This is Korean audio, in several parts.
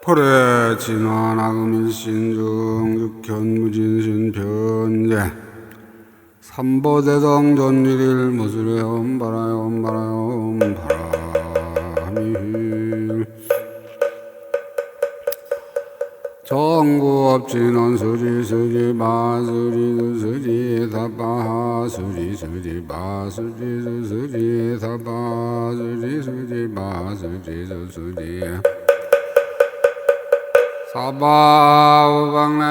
불에 진화나금일신중 육현무진신 변제 삼보대성 전일일 무술에 엄바라요 엄바라요 엄바라미 정구업진원 수지수지 마수지수지 사바 수지수지 마수지수지 사바 수지수지 마수지수지 사바우방내외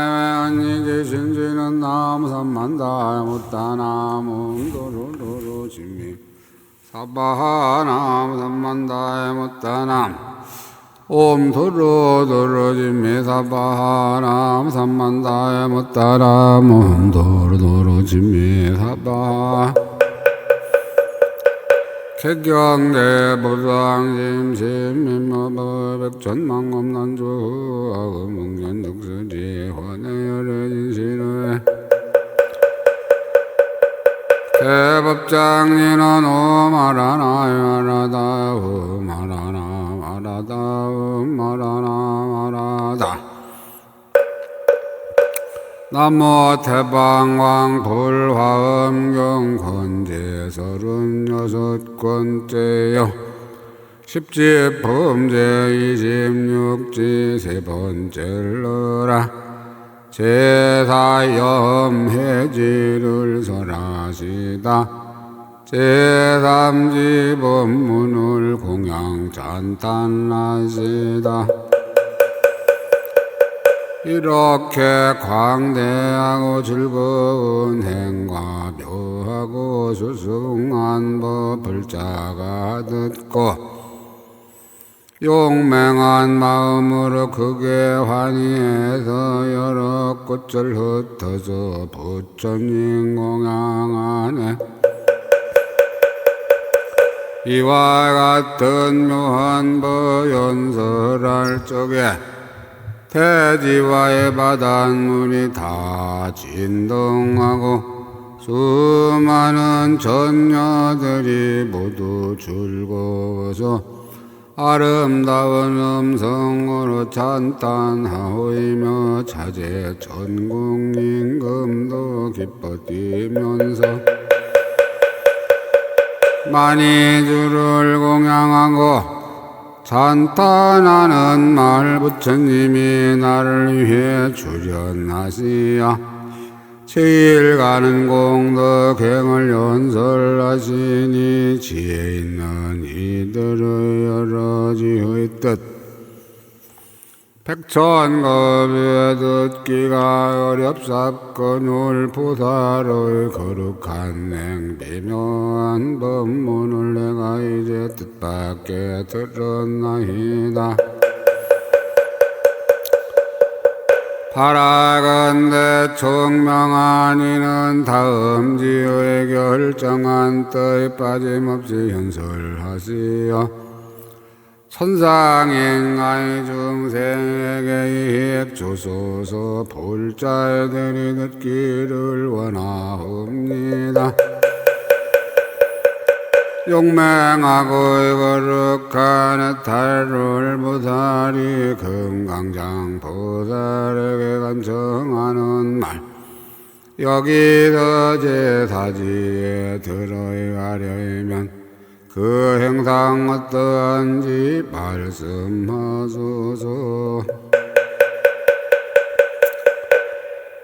언니계신지는 나무삼만다 못다나무 도로도로 지미 사바하나무 삼만다에 못다남 옴도로도로 지미 사바하나무 삼만다에 못다남 옴도로도로 지미 사바 개경계 보상심심민마법 백천망검난주 아금응견덕수지 환해열애진신의 개법장인은 오마라나 마라다 오마라나 마라다 오마라나 마라다 나무 태방왕 불화엄경 건제 36권째요 십지 범죄 26지 세 번째러라 제사염 해지를 설하시다 제3지 법문을 공양 찬탄하시다 이렇게 광대하고 즐거운 행과 묘하고 수승한 법을 자가 듣고 용맹한 마음으로 크게 환희해서 여러 꽃을 흩어서 부처님 공양하네. 이와 같은 묘한 법연설할 적에 대지와의 바닷물이 다 진동하고 수많은 전녀들이 모두 즐거워서 아름다운 음성으로 찬탄하오이며 자제 전국 임금도 기뻐 뛰면서 많이 주를 공양하고 찬탄하는 말 부처님이 나를 위해 출연하시야 제일 가는 공덕행을 연설하시니 지혜 있는 이들의 여러 지의 뜻 백천겁에 듣기가 어렵사건을 보살의 거룩한 냉비묘한 법문을 내가 이제 뜻밖에 들었나이다. 바라건대 총명한 이는 다음 지의 결정한 때에 빠짐없이 현설하시어 천상인가의 중생에게 이익 주소서 불자들이 듣기를 원하옵니다. 용맹하고 거룩한 탈룰 보살이 금강장 보살에게 간청하는 말 여기서 제사지에 들어가려면 그 행상 어떠한지 말씀하소서.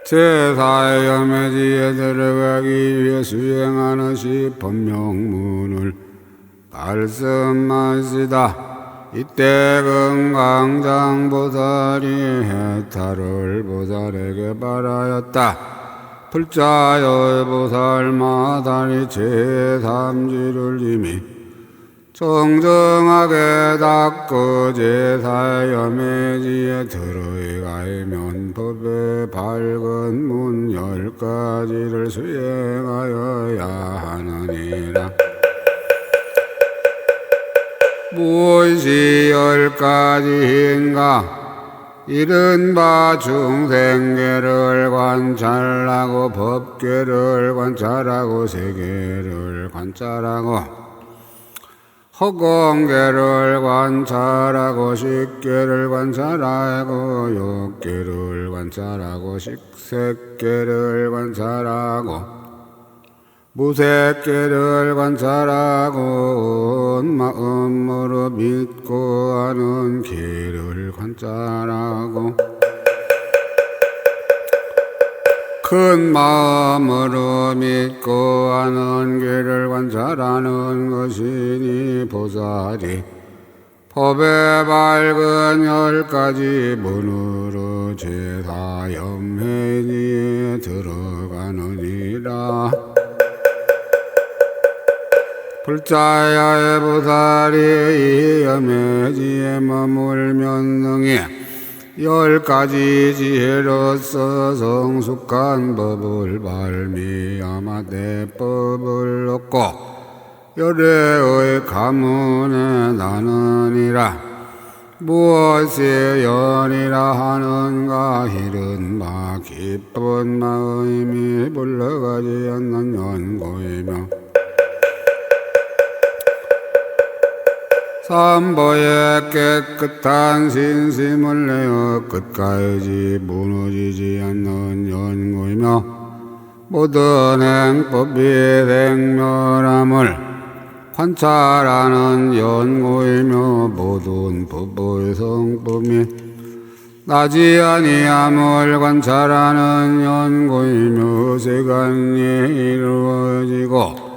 제사의 염해지에 들어가기 위해 수행하는 시 법명문을 말씀하시다. 이때 금강장 보살이 해탈을 보살에게 말하였다. 불자의 보살 마다리 제3지를 이미 정정하게 닦고 제사의 염해지에 들어가면 법의 밝은 문 10가지를 수행하여야 하느니라. 무엇이 10가지인가? 이른바 중생계를 관찰하고 법계를 관찰하고 세계를 관찰하고 허공계를 관찰하고 식계를 관찰하고 욕계를 관찰하고 식색계를 관찰하고 무색계를 관찰하고 온 마음으로 믿고 하는 계를 관찰하고 큰 마음으로 믿고 하는 계를 관찰하는 것이니 보살이 법에 밝은 10가지 문으로 제사염회니에 들어가느니라. 불자야의 보살이 이 염회지에 머물면 능히 10가지 지혜로서 성숙한 법을 발미하마대 법을 얻고 열애의 가문에 나느니라. 무엇이 연이라 하는가 이른바 기쁜 마음이 불러가지 않는 연고이며 삼보의 깨끗한 신심을 내어 끝까지 무너지지 않는 연고이며 모든 행법이 생멸함을 관찰하는 연고이며 모든 법의 성품이 나지 아니함을 관찰하는 연고이며 세간이 이루어지고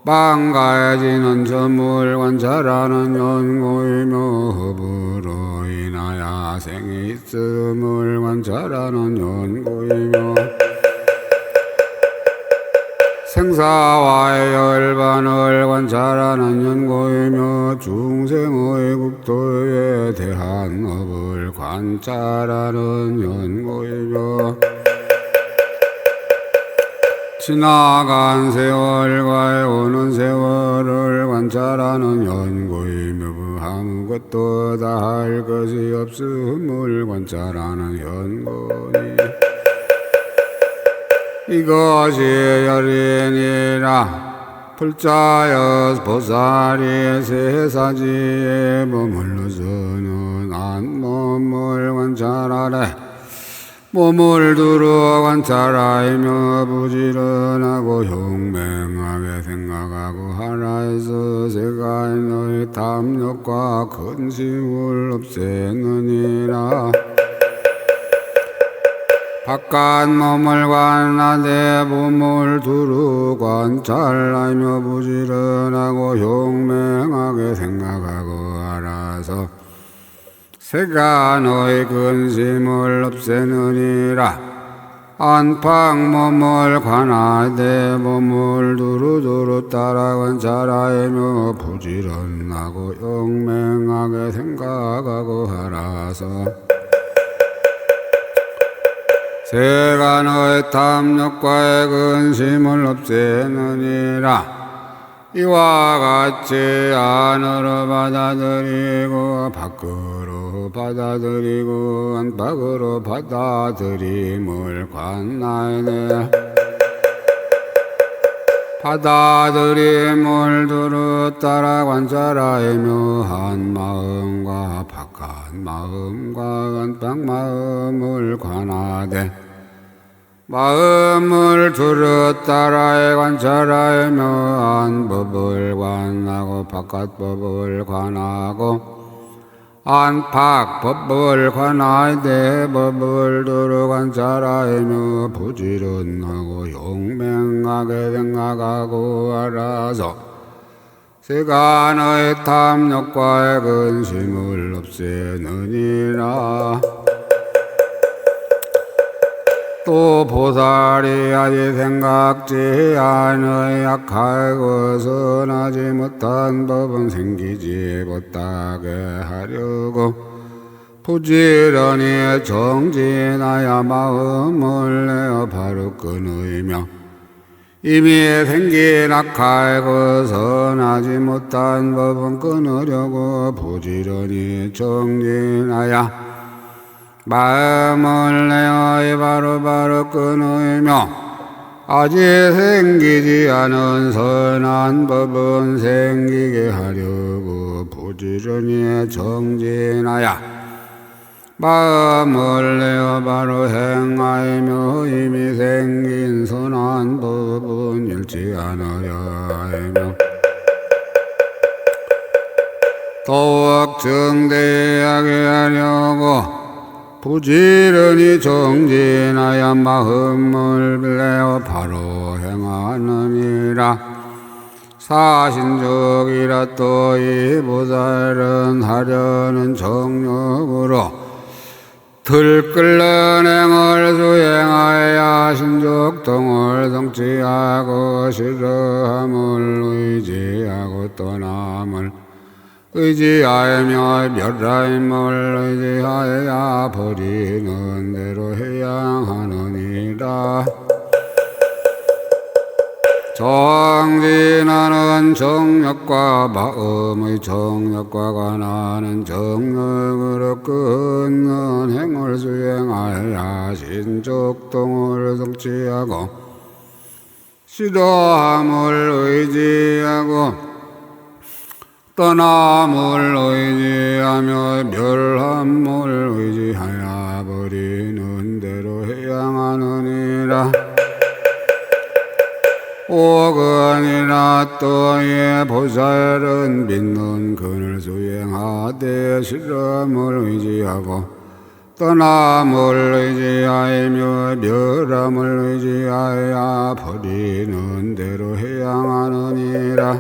망가지는 점을 관찰하는 연고이며 허브로 인하여 생이 있음을 관찰하는 연고이며 생사와의 열반을 관찰하는 연고이며 중생의 국토에 대한 업을 관찰하는 연고이며 지나간 세월과 오는 세월을 관찰하는 연고이며 아무것도 다 할 것이 없음을 관찰하는 연고니 이것이 열이니라. 불자여 보살이 세사지에 머물러서는 한 몸을 관찰하래. 몸을 두루 관찰하며 부지런하고 용맹하게 생각하고 하라해서 세간의 탐욕과 근심을 없애느니라. 바깥 몸을 관하되 몸을 두루 관찰하며 부지런하고 용맹하게 생각하고 알아서 세간의 근심을 없애느니라. 안팎 몸을 관하되 몸을 두루두루 따라 관찰하며 부지런하고 용맹하게 생각하고 알아서 세간의 탐욕과의 근심을 없애느니라. 이와 같이 안으로 받아들이고 밖으로 받아들이고 안팎으로 받아들임을 관하네. 받아들임을 두루 따라 관찰하며 한 마음과 바깥 마음과 안팎 마음을 관하되 마음을 두루 따라 관찰하며 안 법을 관하고 바깥 법을 관하고 안팎 법을 관하되 법을 두루 관찰하며 부지런하고 용맹하게 생각하고 알아서 세간의 탐욕과의 근심을 없애느니라. 또 보살이 아직 생각지 않의 약하고 선하지 못한 법은 생기지 못하게 하려고 부지런히 정진하여 마음을 내어 바로 끊으며 이미 생긴 악하고 선하지 못한 법은 끊으려고 부지런히 정진하여 마음을 내어 바로 끊으며 아직 생기지 않은 선한 법은 생기게 하려 부지런히 정진하여 마음을 내어 바로 행하며 이미 생긴 선한 법은 잃지 않으려 하며 더욱 정대하게 하려고 부지런히 정진하여 마음을 내어 바로 행하느니라. 사신적이라 또 이 보살은 하려는 정력으로 들끓는 행을 수행하여 신족동을 성취하고 싫어함을 의지하고 떠남을 의지하며 멸함을 의지하여 버리는 대로 해양하느니라. 정진하는 정력과 마음의 정력과 관하는 정력으로 끊는 행을 수행하여 신족동을 성취하고 싫어함을 의지하고 떠남을 의지하며 멸함을 의지하여 버리는 대로 해양하느니라. 오건이나 또의 보살은 믿는 근을 수행하되 싫음을 의지하고 떠남을 의지하며 멸함을 의지하여 버리는 대로 해양하느니라.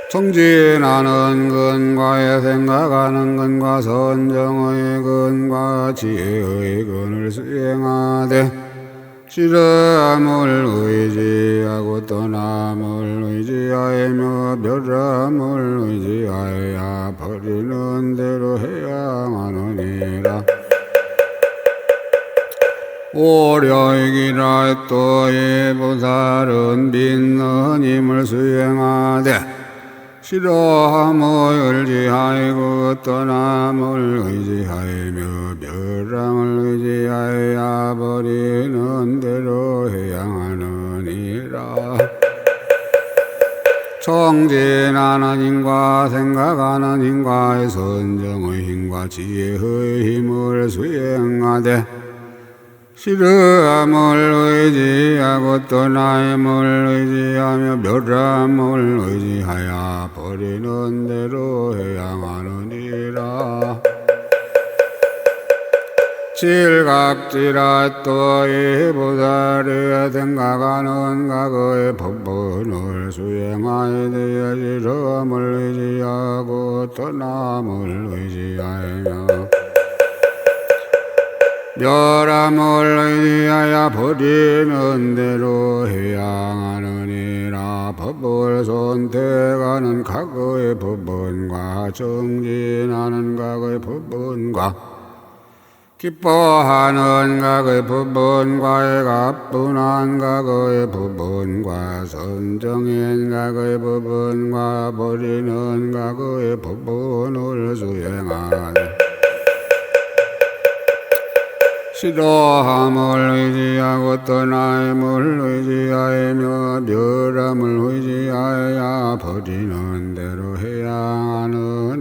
정진하는 근과의 생각하는 근과 선정의 근과 지혜의 근을 수행하되 싫음을 의지하고 떠남을 의지하며 멸함을 의지하여 버리는 대로 해양하느니라. 오려이기라 또 이 보살은 믿는 힘을 수행하되 싫어함을 의지하고 떠남을 의지하며 멸함을 의지하여 버리는 대로 해양하느니라. 정진하는 힘과 생각하는 힘과 선정의 힘과 지혜의 힘을 수행하되 싫음을 의지하고 떠남을 의지하며 멸함을 의지하여 버리는 대로 해양하느니라. 칠각지라 또 이 보살이 생각하는 각의 법문을 수행하여 싫음을 의지하고 떠남을 의지하며 멸함을 의지하여 버리는 대로 해양하느니라. 법을 선택하는 각의 법문과 정진하는 각의 법문과 기뻐하는 각의 법문과 가뿐한 각의 법문과 선정인 각의 법문과 버리는 각의 법문을 수행하되 싫어함을 의지하고 떠남을 의지하며 멸함을 의지하여 버리는 대로 해양하느니라.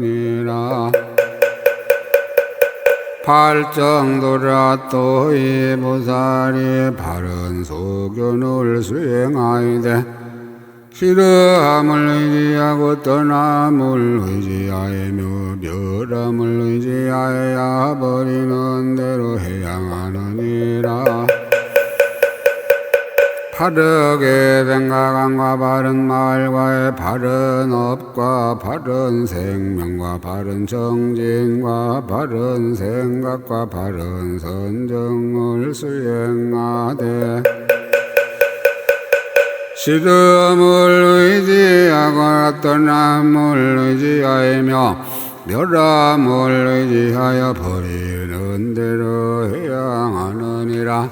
팔정도라 또 이 보살이 바른 소견을 수행하되 싫어함을 의지하고 떠남을 의지하며 멸함을 의지하여 버리는 대로 해양하느니라. 바르게 생각함과 바른 말과 바른 업과 바른 생명과 바른 정진과 바른 생각과 바른 선정을 수행하되 싫음을 의지하고 떠남을 의지하며 멸함을 의지하여 버리는 대로 해양하느니라.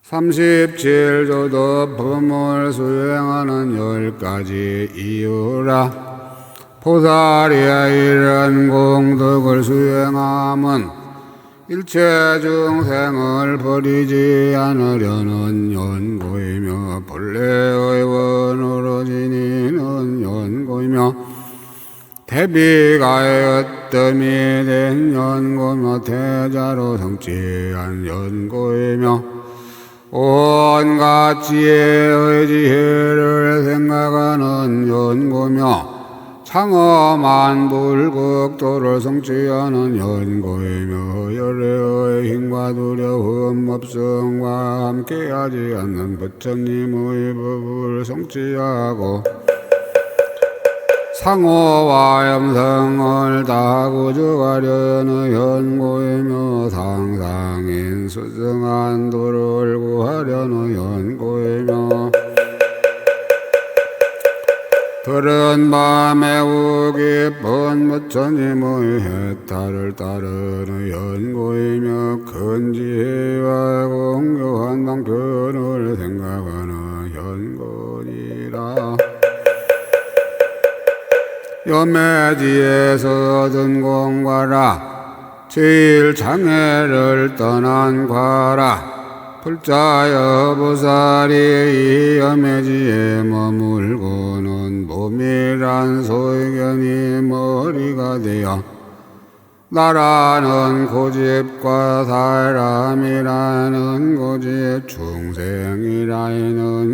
37조도 법을 수행하는 10가지 이유라. 보살이 이런 공덕을 수행함은 일체 중생을 버리지 않으려는 연고이며 본래의 원으로 지니는 연고이며 대비가의 된 연고며 대자로 성취한 연고이며 온갖 지혜의 지혜를 생각하는 연고며 창엄한 불극도를 성취하는 연고이며 열애의 힘과 두려움 없음과 함께하지 않는 부처님의 법을 성취하고 상호와 염성을 다 구주하려는 연고이며 상상인 수승한 도를 구하려는 연고이며 들은 바 매우 깊은 부처님의 해탈을 따르는 연고이며 큰 지혜와 공교한 방편을 생각하는 연고니라. 염매지에서 얻은 공과라. 제일 장애를 떠난 과라. 불자여 보살이 이 염매지에 머물고는 몸이란 소견이 머리가 되어 나라는 고집과 사람이라는 고집 중생이라는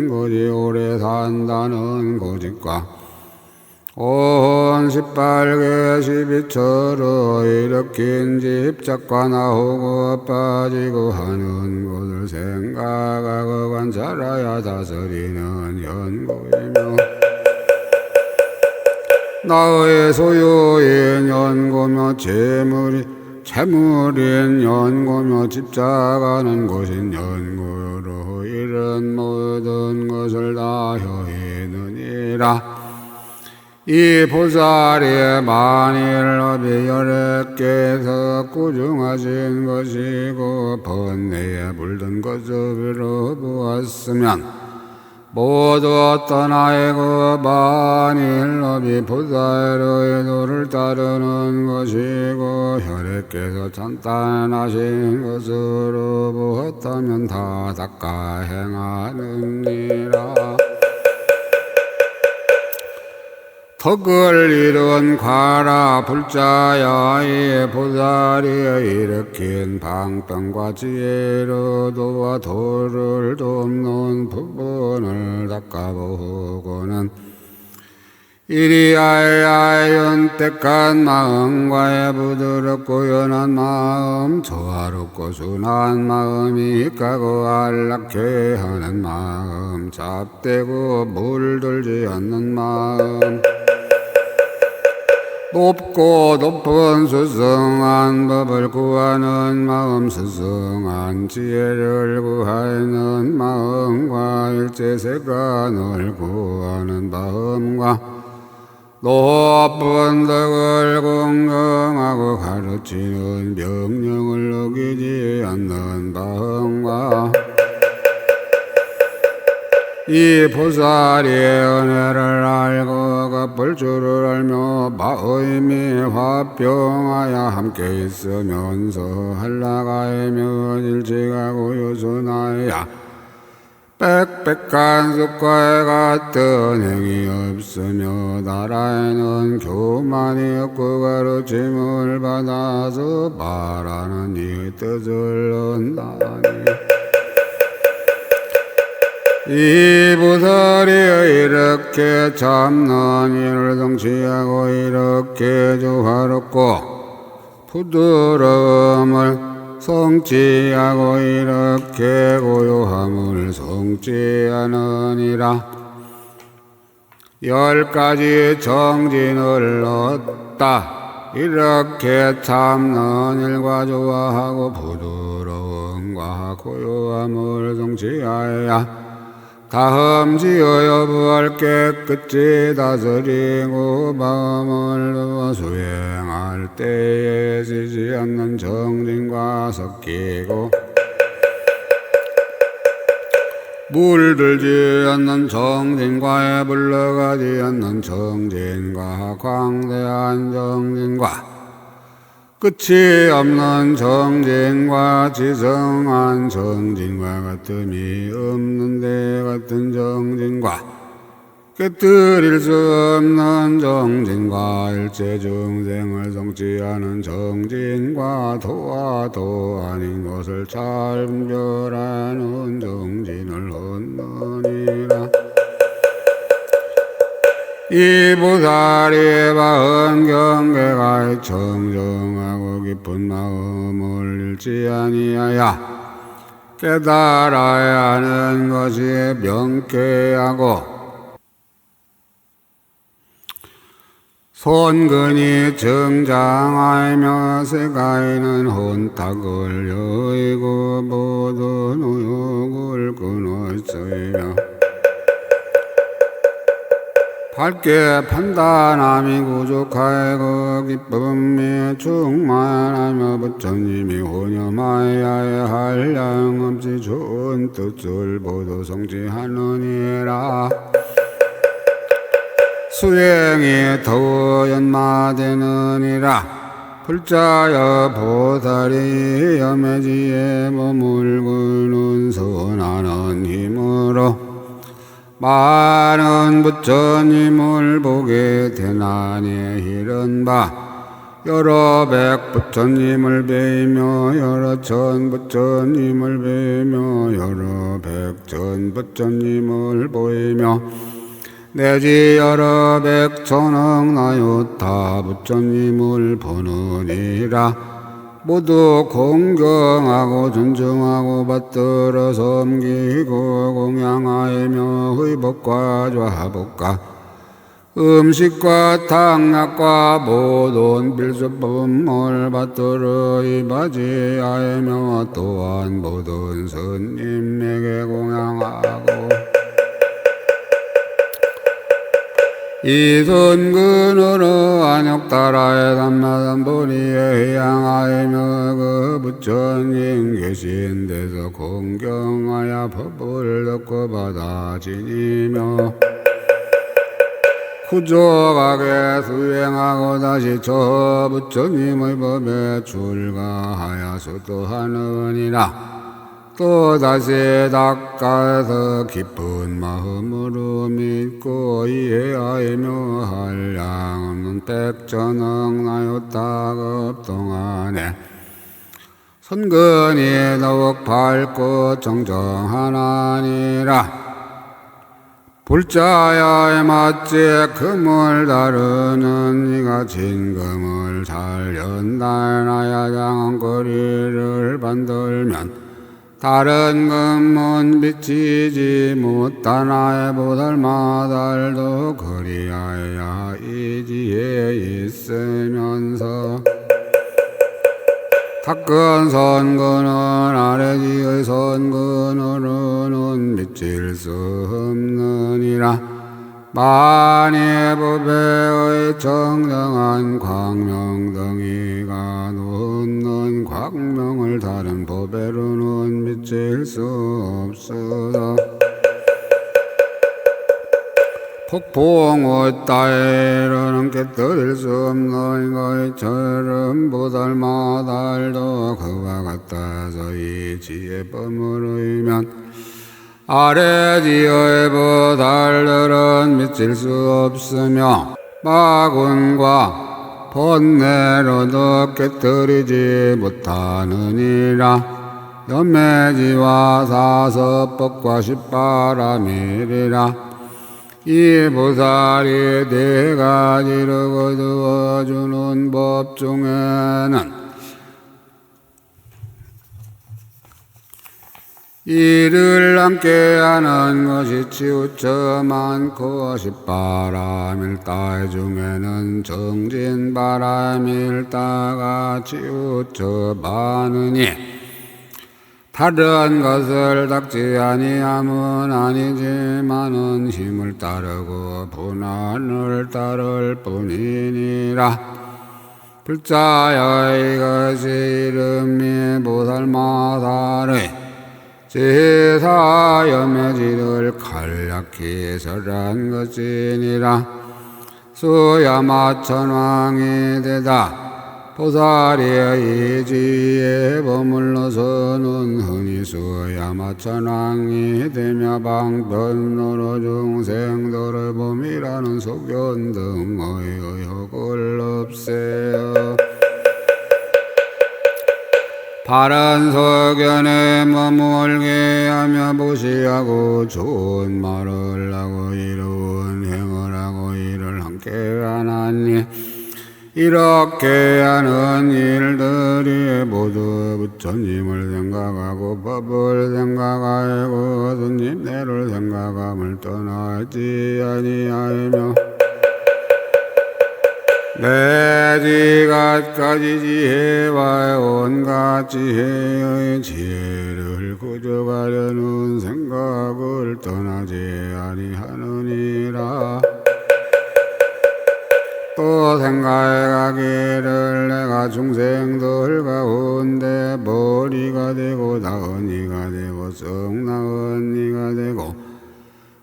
고집 오래 산다는 고집과 온 시빨개 시비처럼 일으킨 집착과 나오고 빠지고 하는 것을 생각하고 관찰하여 다스리는 연고이며 나의 소유인 연고며 재물인 연고며 집착하는 것인 연고로 이런 모든 것을 다 효이느니라. 이 보살이 만일 업이 열애께서 꾸중하신 것이고 번뇌에 물든 것으로 보았으면 모두 떠나이고 만일 업이 보살의 도를 따르는 것이고 혈애께서 찬탄하신 것으로 보았다면 다 닦아 행하느니라. 덕을 이룬 과라. 불자야 이 보살이 일으킨 방병과 지혜로 도와 도를 돕는 부분을 닦아보고는 이리하여 윤택한 마음과 부드럽고 연한 마음, 조화롭고 순한 마음이 가고 안락해 하는 마음, 잡되고 물들지 않는 마음, 높고 높은 스승한 법을 구하는 마음, 스승한 지혜를 구하는 마음과 일체세간을 구하는 마음과 높은 덕을 공경하고 가르치는 명령을 어기지 않는 마음과 이 보살이 은혜를 알고 갚을 줄을 알며 마음이 화평하여 함께 있으면서 한락하며 일찍하고 요순하여 빽빽한 숲과에 같은 행이 없으며 나라에는 교만이 없고 가르침을 받아서 말하는 이 뜻을 얻나니 이 보살이 이렇게 참는 일을 성취하고 이렇게 조화롭고 부드러움을 성취하고 이렇게 고요함을 성취하느니라. 10가지 정진을 얻다. 이렇게 참는 일과 조화하고 부드러움과 고요함을 성취하여 다음 지어야 부할 깨끗이 다스리고 마음을 수행할 때에 지지 않는 정진과 섞이고 물들지 않는 정진과에 물러가지 않는 정진과 광대한 정진과 끝이 없는 정진과 지성한 정진과 같음이 없는데 같은 정진과 깨뜨릴 수 없는 정진과 일체 중생을 성취하는 정진과 도와도 아닌 것을 잘 분별하는 정진을 얻느니라. 이 보살이 바은 경계가 청정하고 깊은 마음을 잃지 아니하여 깨달아야 하는 것이 명쾌하고 손근이 정장하며 세가에는 혼탁을 여의고 모든 의욕을 끊었으며 밝게 판단함이 부족하여 그 기쁨이 충만하며 부처님이 혼념하여야 할 양없이 좋은 뜻을 모두 성취하느니라. 수행이 더욱 연마되느니라. 불자여 보살이 염해지에 머물고는 선하는 힘으로 많은 부처님을 보게 되나니 이른 바 여러 백 부처님을 뵈며 여러 천 부처님을 뵈며 여러 백천 부처님을 보이며 내지 여러 백천억 나요타 부처님을 보느니라. 모두 공경하고 존중하고 받들어 섬기고 공양하며 의복과 좌복과 음식과 탕약과 모든 필수품을 받들어 이바지하며 또한 모든 스님에게 공양하고 이 손근으로 안욕따라의 삼마삼보리에 향하이며 그 부처님 계신 데서 공경하여 법을 듣고 받아 지니며 후족하게 수행하고 다시 저 부처님의 법에 출가하여 수도하느니라. 또다시 닦아서 깊은 마음으로 믿고 이해하며 한량없는 백천억 나요타 급동안에 선근이 더욱 밝고 정정하나니라. 불자야에 맞지 금을 다루는 이가 진금을 잘 연달아야 장거리를 만들면 다른 금은 비치지 못하나의 보살마달도 그리하여 이지에 있으면서 닦은 선근은 아래지의 선근으로는 미칠 수 없느니라. 만의 법의 정정한 광명덩이가 놓는 광명을 다른 법에로는 미칠 수 없어서 폭풍의 따위로는 깨뜨릴 수 없는 것처럼 보살마달도 그와 같아서 이 지혜법으로 이면 아래지의 보살들은 미칠 수 없으며 마군과 번뇌로도 깨뜨리지 못하느니라. 염매지와 사서법과 십바라밀이라. 이 보살이 네 가지로 거두어주는 법 중에는 이를 함께하는 것이 치우쳐 많고 십바라밀다 중에는 정진바라밀다가 치우쳐 많으니 다른 것을 닦지 아니함은 아니지만은 힘을 따르고 분한을 따를 뿐이니라. 불자여 이것이 이름이 보살마달의 제사염해지를 간략히 설한 것이니라. 수야마천왕이 되다 보살의 이지에 머물러서는 흔히 수야마천왕이 되며 방편으로 중생들의 범이라는 소견 등의 의혹을 없애어 바른 소견에 머물게 하며 무시하고 좋은 말을 하고 이로운 행을 하고 일을 함께 하나니 이렇게 하는 일들이 모두 부처님을 생각하고 법을 생각하고 스님네를 생각함을 떠나지 아니하며 내지갓가지 지혜와 온갖 지혜의 지혜를 구족하려는 생각을 떠나지 아니하느니라. 또 생각해 가기를 내가 중생들 가운데 머리가 되고 나은 이가 되고 썩 나은 이가 되고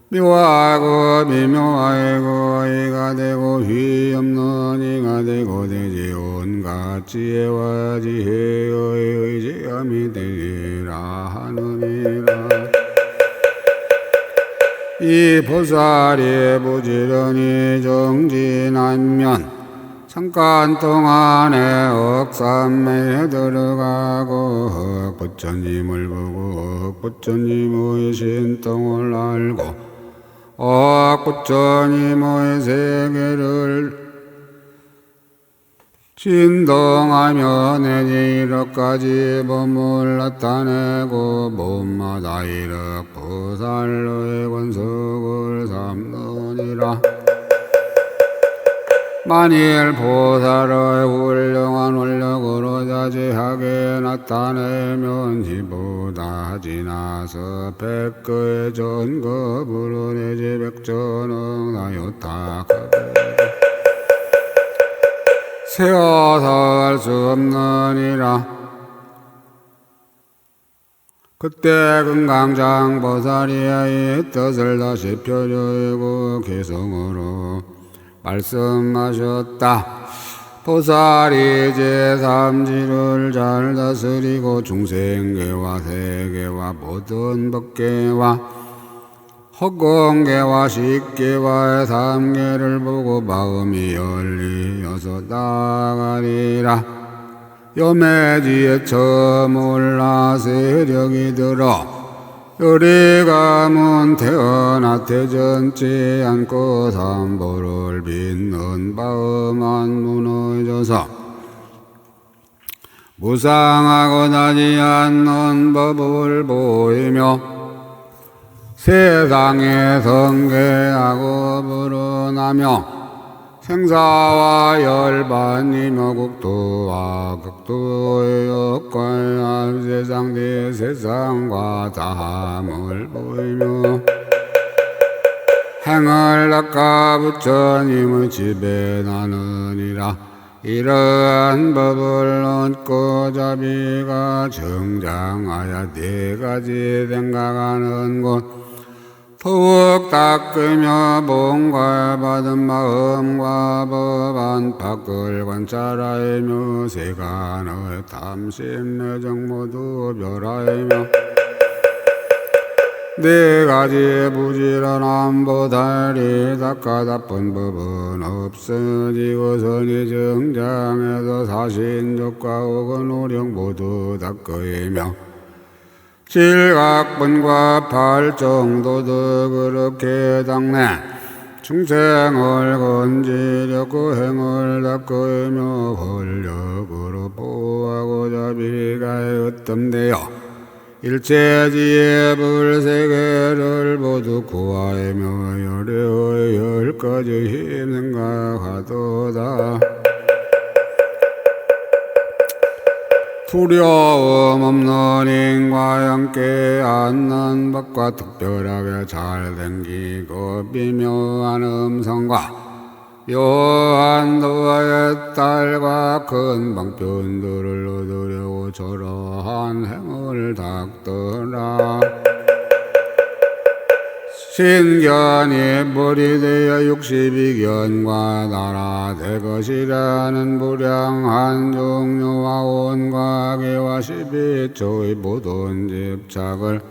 묘하고 미묘하고 이가 되고 휘 없는 이가 되고 되지 온갖 지혜와 지혜의 의지함이 되리라 하느니라. 이 보살이 부지런히 정진하면 잠깐 동안에 억삼매에 들어가고 부처님을 보고 부처님의 신통을 알고 부처님의 세계를 진동하며 내지 1억까지 법을 나타내고 몸마다 1억 보살의 권속을 삼느니라. 만일 보살의 훌륭한 원력으로 자제하게 나타내면 이보다 지나서 100거의 전겁으로 내지 100전억 나요탁하게 세워서 할 수 없느니라. 그때 금강장 보살이 이 뜻을 다시 펴려고 개성으로 말씀하셨다. 보살이 제3지를 잘 다스리고 중생계와 세계와 모든 법계와 허공계와 식계와의 3계를 보고 마음이 열리어서 나가리라. 염해지에 처음 올라 세력이 들어 요리가문 태어나 태전치 않고 삼보를 빚는 마음만 무너져서 무상하고 나지 않는 법을 보이며 세상에 성계하고 불어나며 생사와 열반이며 국토와 극도의 역과야 세상 대세상과 다함을 보이며 행을 닦아 부처님의 집에 나느니라. 이러한 법을 얻고 자비가 정장하여 4가지 생각하는 곳 더욱 닦으며 본과 받은 마음과 법 안팎을 관찰하며 세간의 탐심 내정 모두 멸하며 4가지 부지런한 보살이 닦아 닦은 법은 없어지고 선이 정장해서 사신족과 혹은 오령 모두 닦으며 질각분과 팔정도도 그렇게 닦네. 중생을 건지려고 행을 닦으며 권력으로 보호하고 자비가 으뜸되어 일체지혜 불세계를 모두 구하며 열의 10가지 힘 생각하도다. 두려움 없는 인과 함께 앉는 법과 특별하게 잘 생기고 미묘한 음성과 묘한 도의 딸과 큰 방편들을 얻으려고 저러한 행을 닦더라. 신견이 물이 되어 62견과 나라 될 것이라는 불량한 종류와 온과 개와 12초의 모든 집착을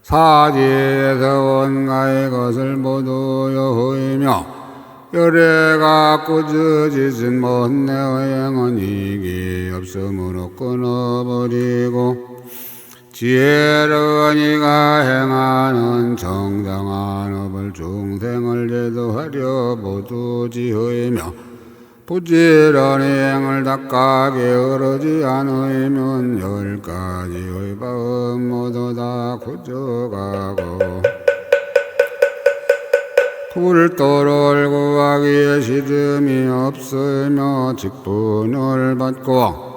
사지에서 온가의 것을 모두 여호이며 열애가 꾸짖으신 못내의 행은 이기 없으므로 끊어버리고 지혜로운 이가 행하는 정당한 업을 중생을 제도하려 모두 지으며 부지런히 행을 닦아 게으르지 않으면 10가지의 바음 모두 다 굳어가고 불도를 구하기에 시름이 없으며 직분을 받고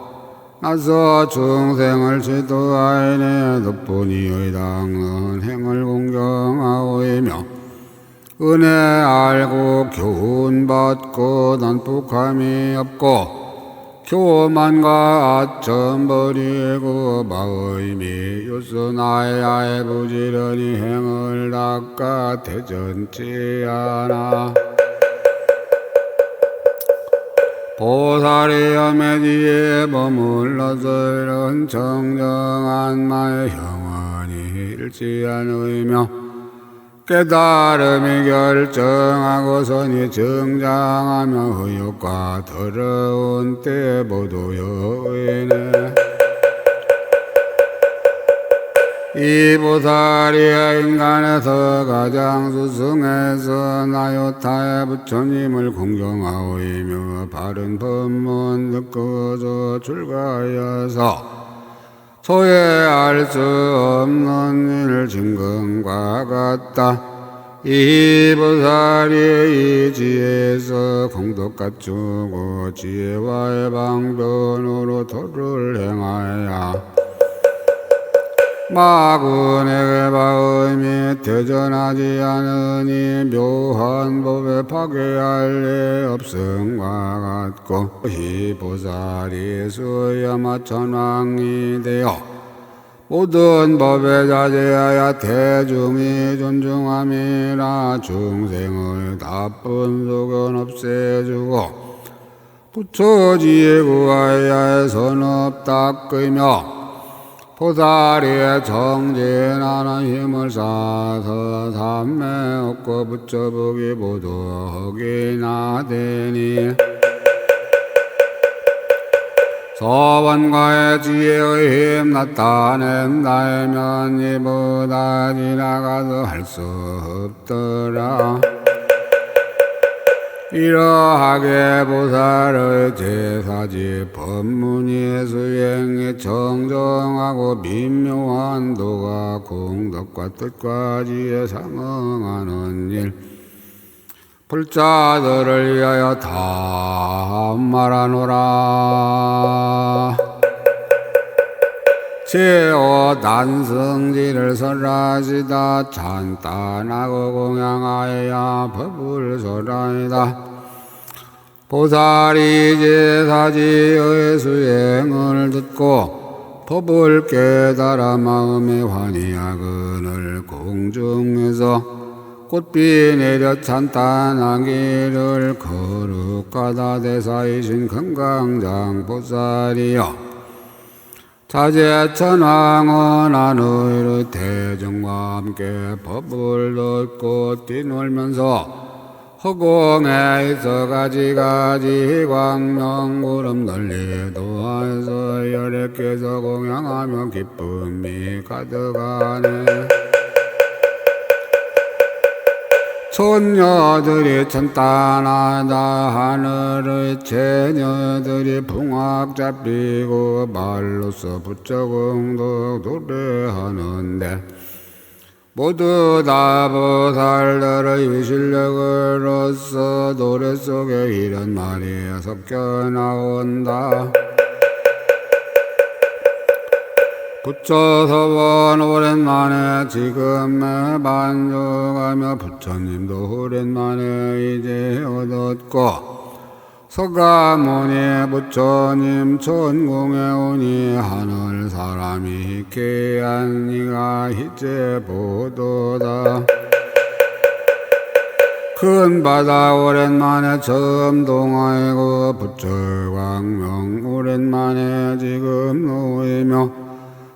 나서 중생을 지도하이네 덕분이의 당은 행을 공경하오이며 은혜 알고 교훈 받고 난폭함이 없고 교만과 아첨 버리고 마음이 유순하여 부지런히 행을 닦아 대전치 않아 보살이 염해지에 머물러서 이런 정정한 마의 영원히 잃지 않으며 깨달음이 결정하고 선이 정장하며 의욕과 더러운 때 모두 여의네 이 보살이 인간에서 가장 수승해서 나요타의 부처님을 공경하오이며 바른 법문 듣고서 출가하여서 소외할 수 없는 일 증거과 같다. 이 보살이 이 지혜에서 공덕 갖추고 지혜와의 방편으로 도를 행하여 마군에게 마음이 퇴전하지 않으니 묘한 법에 파괴할 리 없음과 같고 이 보살이 수야마천왕이 되어 모든 법에 자제하여 대중이 존중함이라 중생의 나쁜 속은 없애주고 부처지에 구하여 선업 닦으며 보살이의 정진하는 힘을 쌓아서 삼매 없고 부처복이 모두 흑이나 되니 서원과의 지혜의 힘 나타낸다면 이보다 지나가서 할 수 없더라. 이러하게 보살의 제사지 법문이 수행이 정정하고 미묘한 도가 공덕과 뜻과 지혜 상응하는 일 불자들을 위하여 다 말하노라. 제오 단성지를 설하시다 찬단하고 공양하여 법을 설하이다. 보살이 제사지의 수행을 듣고 법을 깨달아 마음의 환희하근을 공중에서 꽃비 내려 찬탄하기를 거룩하다. 대사이신 금강장 보살이여 자제천왕은 안의의 대중과 함께 법을 듣고 뛰놀면서 허공에 있어 가지가지 광명구름 널리 도하에서 열애께서 공양하며 기쁨이 가득하네. 손녀들이 천단하다 하늘의 처녀들이 풍악 잡히고 말로써 부처공덕 노래하는데 모두 다 보살들의 위실력으로서 노래 속에 이런 말이 섞여 나온다. 부처서원 오랜만에 지금에 반죽하며 부처님도 오랜만에 이제 얻었고 서가모니 부처님 천궁에 오니 하늘 사람이 희귀한 이가 희제 보도다. 큰 바다 오랜만에 처음 동하이고 부처광명 오랜만에 지금 놓이며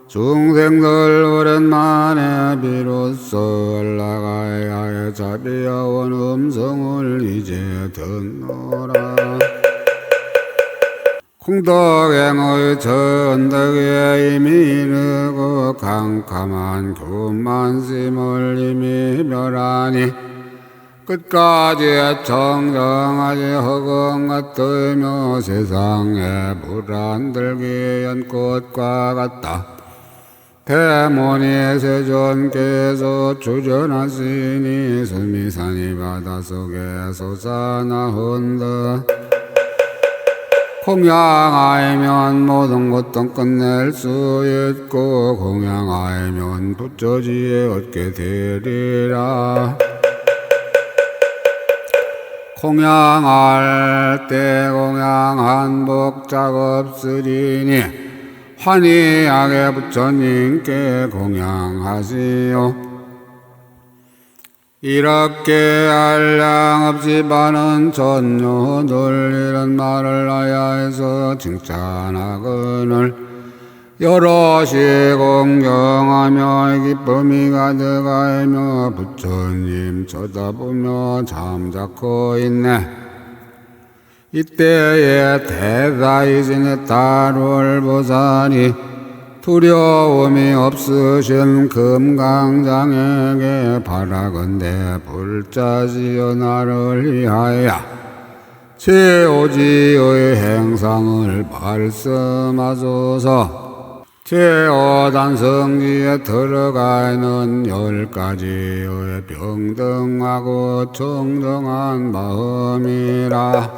중생들 오랜만에 비로소 올라가야 자비야원 음성을 이제 듣노라. 공덕행의 전덕에 이미 이르고 캄캄한 교만심을 이미 멸하니 끝까지 정정하지 허공 같으며 세상에 불안들기 연꽃과 같다. 대모니 세존께서 주전하시니 수미산이 바닷속에 솟아나온다. 공양하이면 모든 것도 끝낼 수 있고 공양하이면 부처지에 얻게 되리라. 공양할 때 공양한 복작 없으리니 환희하게 부처님께 공양하시오. 이렇게 한량없이 많은 전요들 이런 말을 하야해서 칭찬하거늘 여럿이 공경하며 기쁨이 가득하며 부처님 쳐다보며 잠자코 있네. 이때에 대다이신의 달월보살이 두려움이 없으신 금강장에게 바라건대 불자지어 나를 위하여 제오지의 행상을 말씀하소서. 제오단성지에 들어가는 10가지의 평등하고 정정한 마음이라.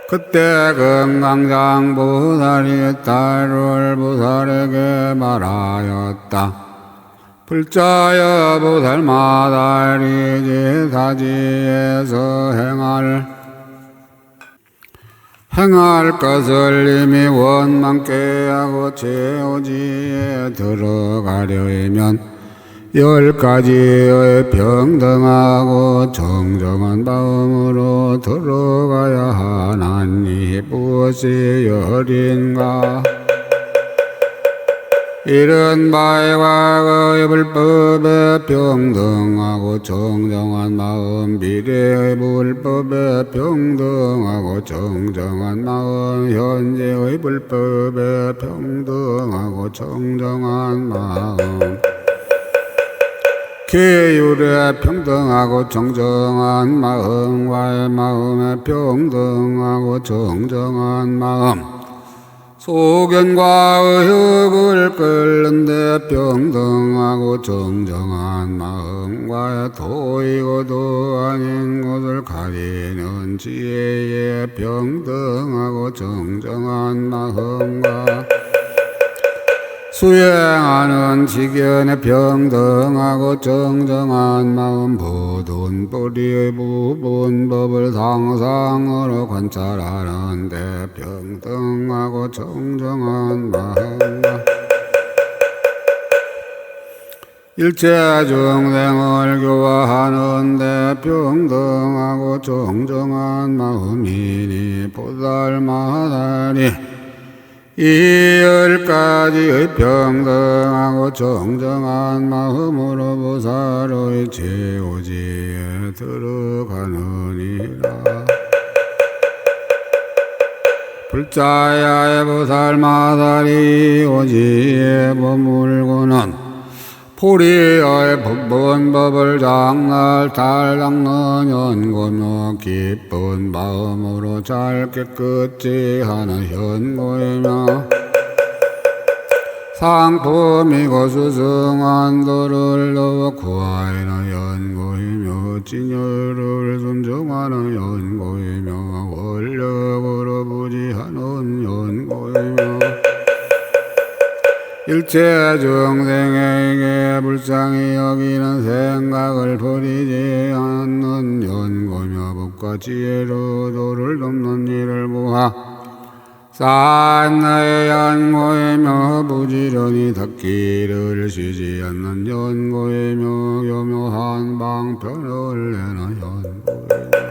그때 금강장보살이 달월보살에게 말하였다. 불자여 보살마다리 제사지에서 행할 것을 이미 원망케 하고 제오지에 들어가려면 10가지의 평등하고 정정한 마음으로 들어가야 하나니 무엇이 열인가. 이른 바에 과거의 불법에 평등하고 정정한 마음, 미래의 불법에 평등하고 정정한 마음, 현재의 불법에 평등하고 정정한 마음, 계율에 평등하고 정정한 마음과의 마음에 평등하고 정정한 마음, 소견과 의욕을 끓는데 평등하고 정정한 마음과 도이고도 아닌 것을 가리는 지혜에 평등하고 정정한 마음과 수행하는 지견에 평등하고 정정한 마음, 모든 뿌리의 부분법을 상상으로 관찰하는데 평등하고 정정한 마음과 일체 중생을 교화하는데 평등하고 정정한 마음이니 보살마다리 이 10가지의 평등하고 정정한 마음으로 보살의 제오지에 들어가느니라. 불자야의 보살마다리 오지에 머물고는 포리의 법본법을 장날 잘 닦는 연고며 기쁜 마음으로 잘 깨끗이 하는 현고이며 상품이고 수승한 도를 넣어 구하이는 연고이며 진열을 순종하는 연고이며 원력으로 부지하는 연고이며 일체 중생에게 불쌍히 여기는 생각을 버리지 않는 연고며 법과 지혜로 도를 돕는 일을 모아 쌓나의 연고이며 부지런히 닦기를 쉬지 않는 연고이며 교묘한 방편을 내나 연고이며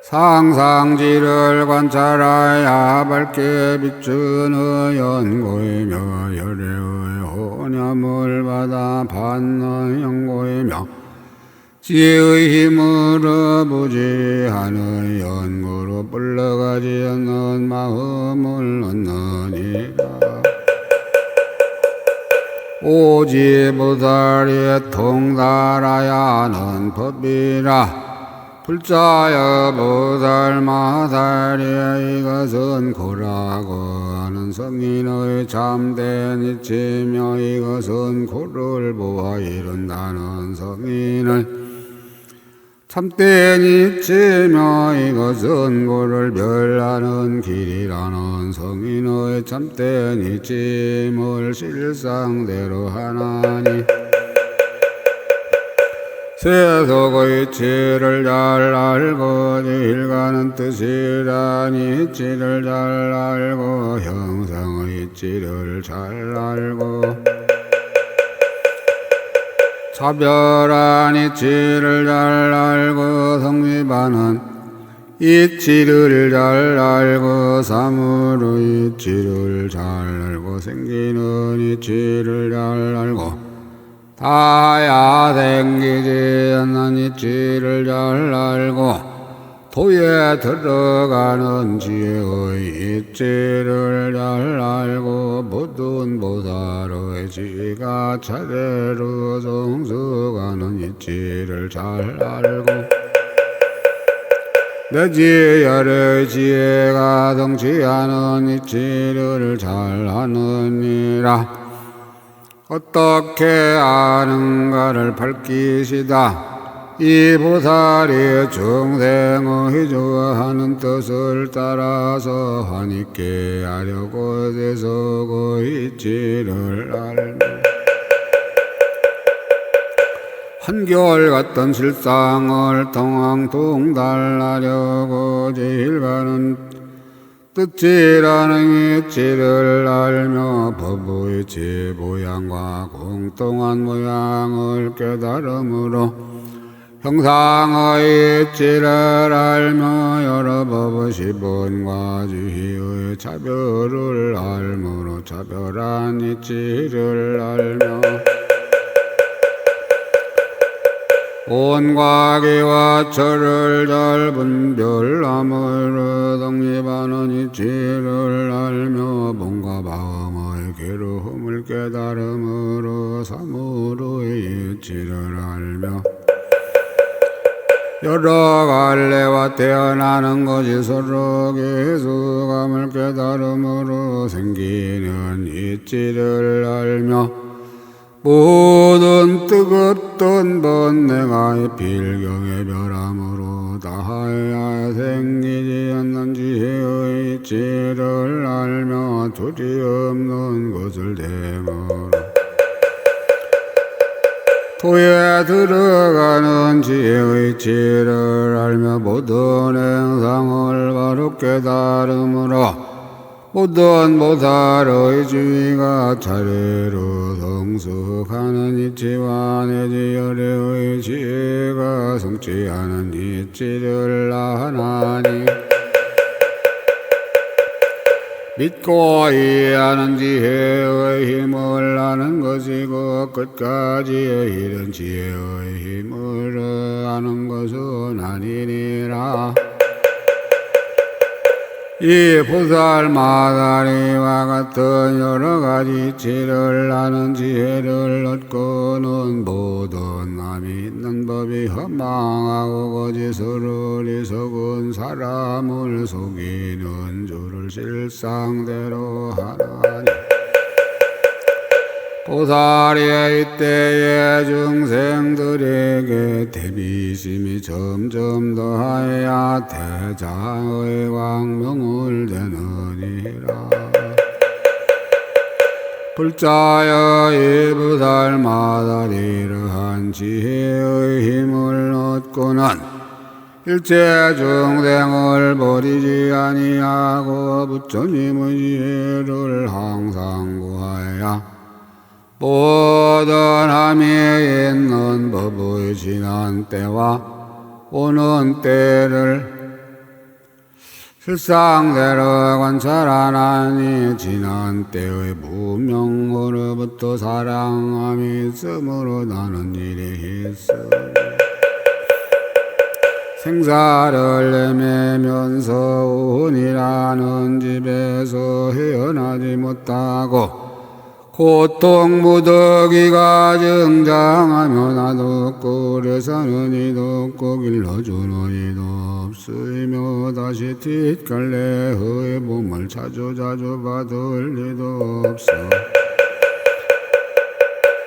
상상지를 관찰하야 밝게 비추는 연고이며 열애의 혼념을 받아 받는 연고이며 지혜의 힘으로 부지하는 연고로 불러가지 않는 마음을 얻느니라. 오직 보살이 통달하야 하는 법이라. 불자여 보살 마살이 이것은 고라고 하는 성인의 참된 이치며 이것은 고를 보아 이룬다는 성인을 참된 이치며 이것은 고를 멸하는 길이라는 성인의 참된 이침을 실상대로 하나니 세속의 이치를 잘 알고 일가는 뜻이라니 이치를 잘 알고 형상의 이치를 잘 알고 차별한 이치를 잘 알고 성립하는 이치를 잘 알고 사물의 이치를 잘 알고 생기는 이치를 잘 알고 다야 생기지 않는 이치를 잘 알고 도에 들어가는 지혜의 이치를 잘 알고 모든 보살의 지가 차례로 성숙하는 이치를 잘 알고 내 지열의 지혜가 성취하는 이치를 잘 아느니라. 어떻게 아는가를 밝히시다. 이 보살이 중생의 좋아하는 뜻을 따라서 환희케 하려고 세속의 이치를 알며 한결같던 실상을 통항통달하려고 제일가는 뜻이라는 이치를 알며 법의 이치 모양과 공통한 모양을 깨달음으로 형상의 이치를 알며 여러 법의 시본과 지혜의 차별을 알므로 차별한 이치를 알며 온과 기와 철을 잘 분별함으로 독립하는 이치를 알며 몸과 마음의 괴로움을 깨달음으로 사무로의 이치를 알며 여러 갈래와 태어나는 것이 서로 계수감을 깨달음으로 생기는 이치를 알며 모든 뜨겁던 번뇌가 필경의 멸함으로 다하여 생기지 않는 지혜의 이치를 알며 두리없는 것을 대므로 도에 들어가는 지혜의 이치를 알며 모든 행상을 바로 깨달음으로 모든 보살의 지위가 차례로 성숙하는 이치와 내지 열애의 지혜가 성취하는 이치를 아나니 믿고 이해하는 지혜의 힘을 아는 것이고 끝까지의 이른 지혜의 힘을 아는 것은 아니니라. 이 보살마다 이와 같은 여러 가지 이치를 아는 지혜를 얻고는 모든 남이 있는 법이 허망하고 거짓으로 리석은 사람을 속이는 줄을 실상대로 하나니 보살이 이때의 중생들에게 대비심이 점점 더하여 대장의 광명을 되느니라. 불자여 이 보살마다 이러한 지혜의 힘을 얻고는 일체 중생을 버리지 아니하고 부처님의 지혜를 항상 구하여 모든 함에 있는 법의 지난 때와 오는 때를 실상대로 관찰하나니 지난 때의 무명으로부터 사랑함이 있으므로 나는 이리 했으니 생사를 내매면서 운이라는 집에서 헤어나지 못하고 고통 무더기가 증장하며 나도 없고 오래사는 이도 없고 길러주는 이도 없으며 다시 뒷갈래의 몸을 자주 받을 리도 없어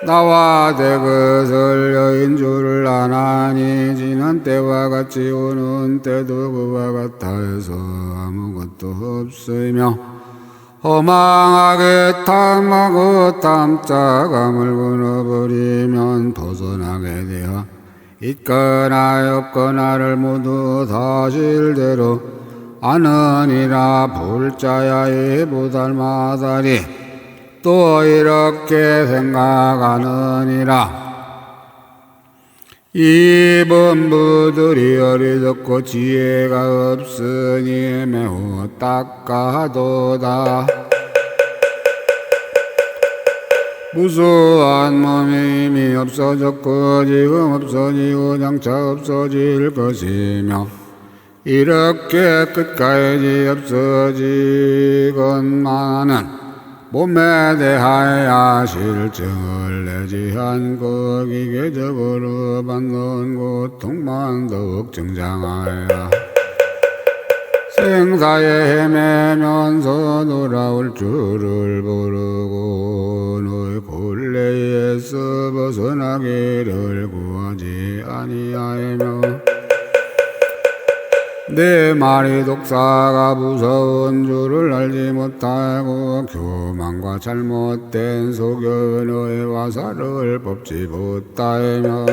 나와 대것을 여인 줄을 아나니 지난 때와 같이 오는 때도 그와 같아 해서 아무것도 없으며 허망하게 탐하고 탐자감을 끊어버리면 벗어나게 되어 있거나 없거나를 모두 사실대로 아느니라. 불자야의 보살마다리 또 이렇게 생각하느니라. 이 범부들이 어리석고 지혜가 없으니 매우 딱하도다. 무수한 몸이 이미 없어졌고 지금 없어지고 장차 없어질 것이며 이렇게 끝까지 없어지건만은 몸에 대하여 실증을 내지 않고 기계적으로 받는 고통만 더욱 증장하여 생사에 헤매면서 돌아올 줄을 모르고 너의 굴레에서 벗어나기를 구하지 아니하며 내 말이 독사가 무서운 줄을 알지 못하고 교만과 잘못된 소견의 화살을 뽑지 못하며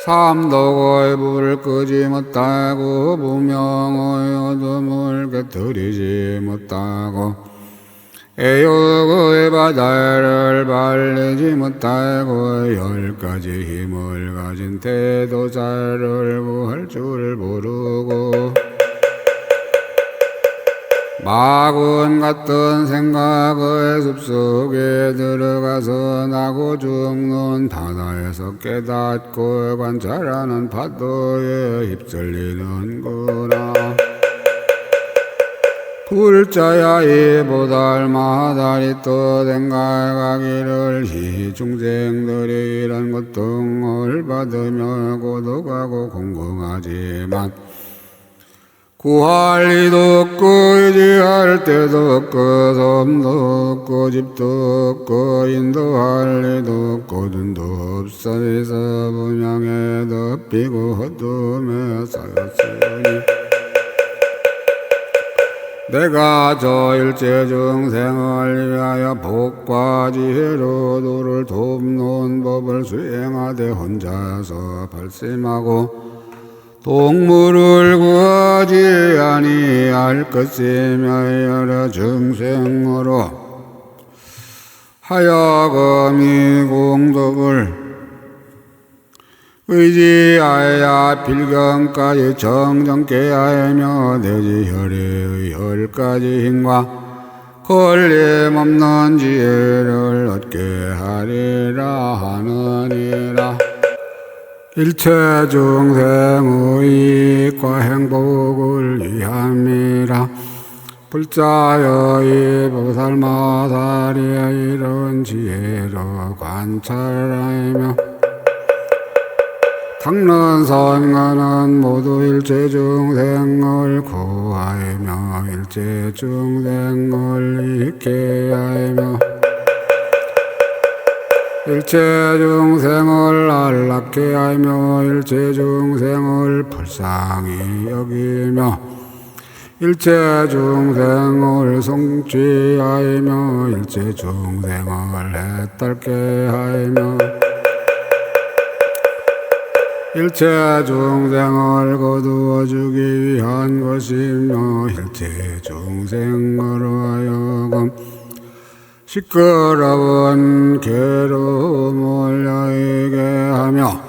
삼독의 불을 끄지 못하고 무명의 어둠을 깨뜨리지 못하고 애욕의 바다를 발리지 못하고 10가지 힘을 가진 태도자를 구할 줄 모르고 마군 같은 생각의 숲속에 들어가서 나고 죽는 바다에서 깨닫고 관찰하는 파도에 휩쓸리는구나. 불자야 이 보살마다리 또 생각하기를 이 중생들이 이런 고통을 받으며 고독하고 공공하지만 구할 리도 없고 의지할 데도 없고 섬도 없고 집도 없고 인도할 리도 없고 눈도 없어서 분양에 덮이고 어둠에 쌓였으니 내가 저 일체 중생을 위하여 복과 지혜로 도를 돕는 법을 수행하되 혼자서 발심하고 동물을 구하지 아니할 것이며 여러 중생으로 하여금 이 공덕을 의지하여 필경까지 정정케 하며 내지혈의 10가지 힘과 걸림없는 지혜를 얻게 하리라 하느니라. 일체 중생의 이익과 행복을 위함이라. 불자여의 보살마다리의 이런 지혜로 관찰하며 닦는 선가는 모두 일체 중생을 구하며 일체 중생을 잊게 하며 일체 중생을 안락케 하며 일체 중생을 불쌍히 여기며 일체 중생을 성취하며 일체 중생을 해탈케 하며 일체 중생을 거두어 주기 위한 것이며 일체 중생으로 하여금 시끄러운 괴로움을 여의게 하며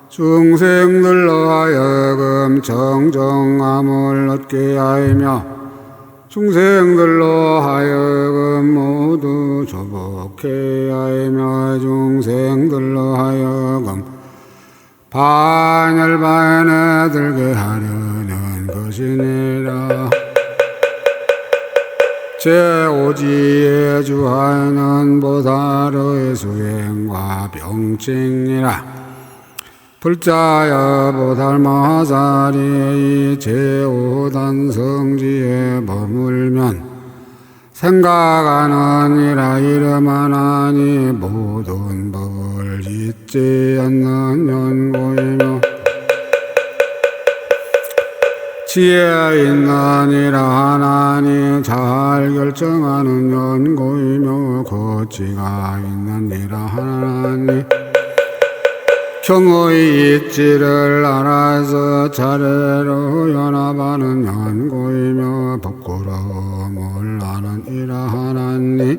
중생들로 하여금 정정함을 얻게 하며 중생들로 하여금 모두 조복해 하며 중생들로 하여금 반열반에 들게 하려는 것이니라. 제5지에 주하는 보살의 수행과 병증이라. 불자여 보살마살이 이 제5단 성지에 머물면 생각하느니라 이름하나니 모든 법을 잊지 않는 연고이며 지혜 있느니라 하나니 잘 결정하는 연고이며 고치가 있느니라 하나니 경의 있지를 알아서 차례로 연합하는 연고이며 부끄러움을 아는 이라 하나니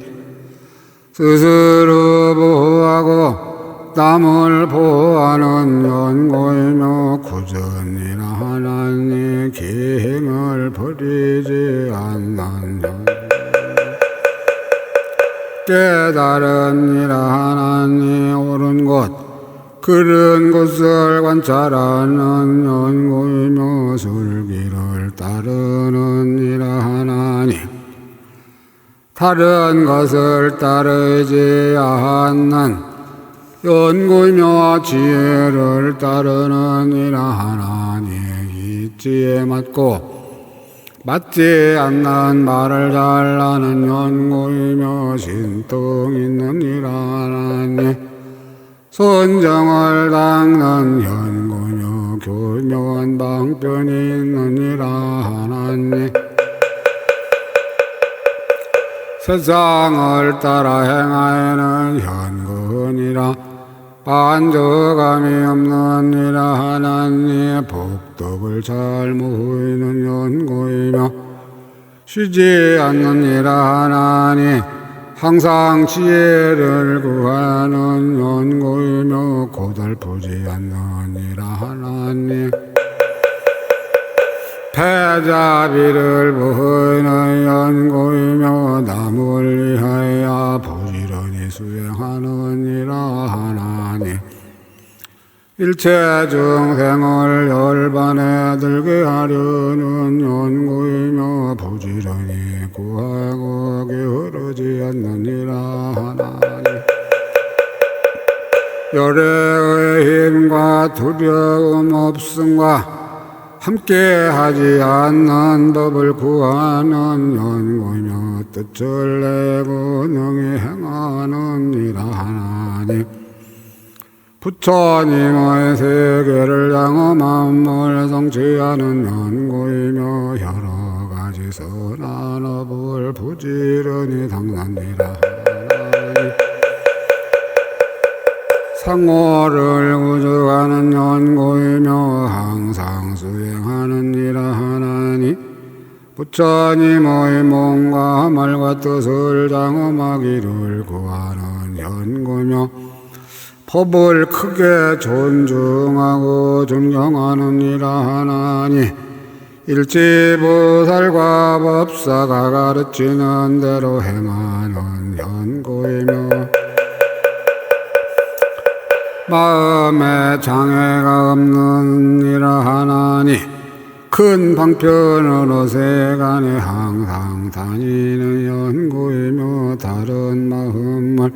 스스로 보호하고 남을 보호하는 연고이며 구전이라 하나니 기행을 버리지 않는 연고 깨달으니라 하나니 옳은 곳 그른 곳을 관찰하는 연고이며 술기를 따르는 이라 하나니 다른 것을 따르지 않는 연고이며 지혜를 따르는 이라 하나니 이지에 맞고 맞지 않는 말을 잘 아는 연고이며 신통 있는 이라 하나니 선정을 닦는 연고며 교묘한 방편이 있느니라 하나니 세상을 따라 행하에는 현근이라 반저감이 없느니라 하나니 복덕을 잘 모이는 연고이며 쉬지 않느니라 하나니 항상 지혜를 구하는 연고이며 고달프지 않느니라 하나니 패자비를 보이는 연고이며 남을 위하여 부지런히 수행하느니라 하나니 일체 중생을 열반에 들게 하려는 연고이며 부지런히 구하고 게으르지 않느니라 하나니 열애의 힘과 두려움 없음과 함께하지 않는 법을 구하는 연고이며 뜻을 내고 능히 행하는 이라 하나니 부처님의 세계를 향해 만물 성취하는 연고이며 여러가지 선한 업을 부지런히 당하니라 하나니 상호를 우주하는 연고이며 항상 수행하는 이라 하나니 부처님의 몸과 말과 뜻을 장엄하기를 구하는 연고이며 법을 크게 존중하고 존경하는 이라 하나니 일지보살과 법사가 가르치는 대로 행하는 연고이며 마음에 장애가 없는 이라 하나니 큰 방편으로 세간에 항상 다니는 연고이며 다른 마음을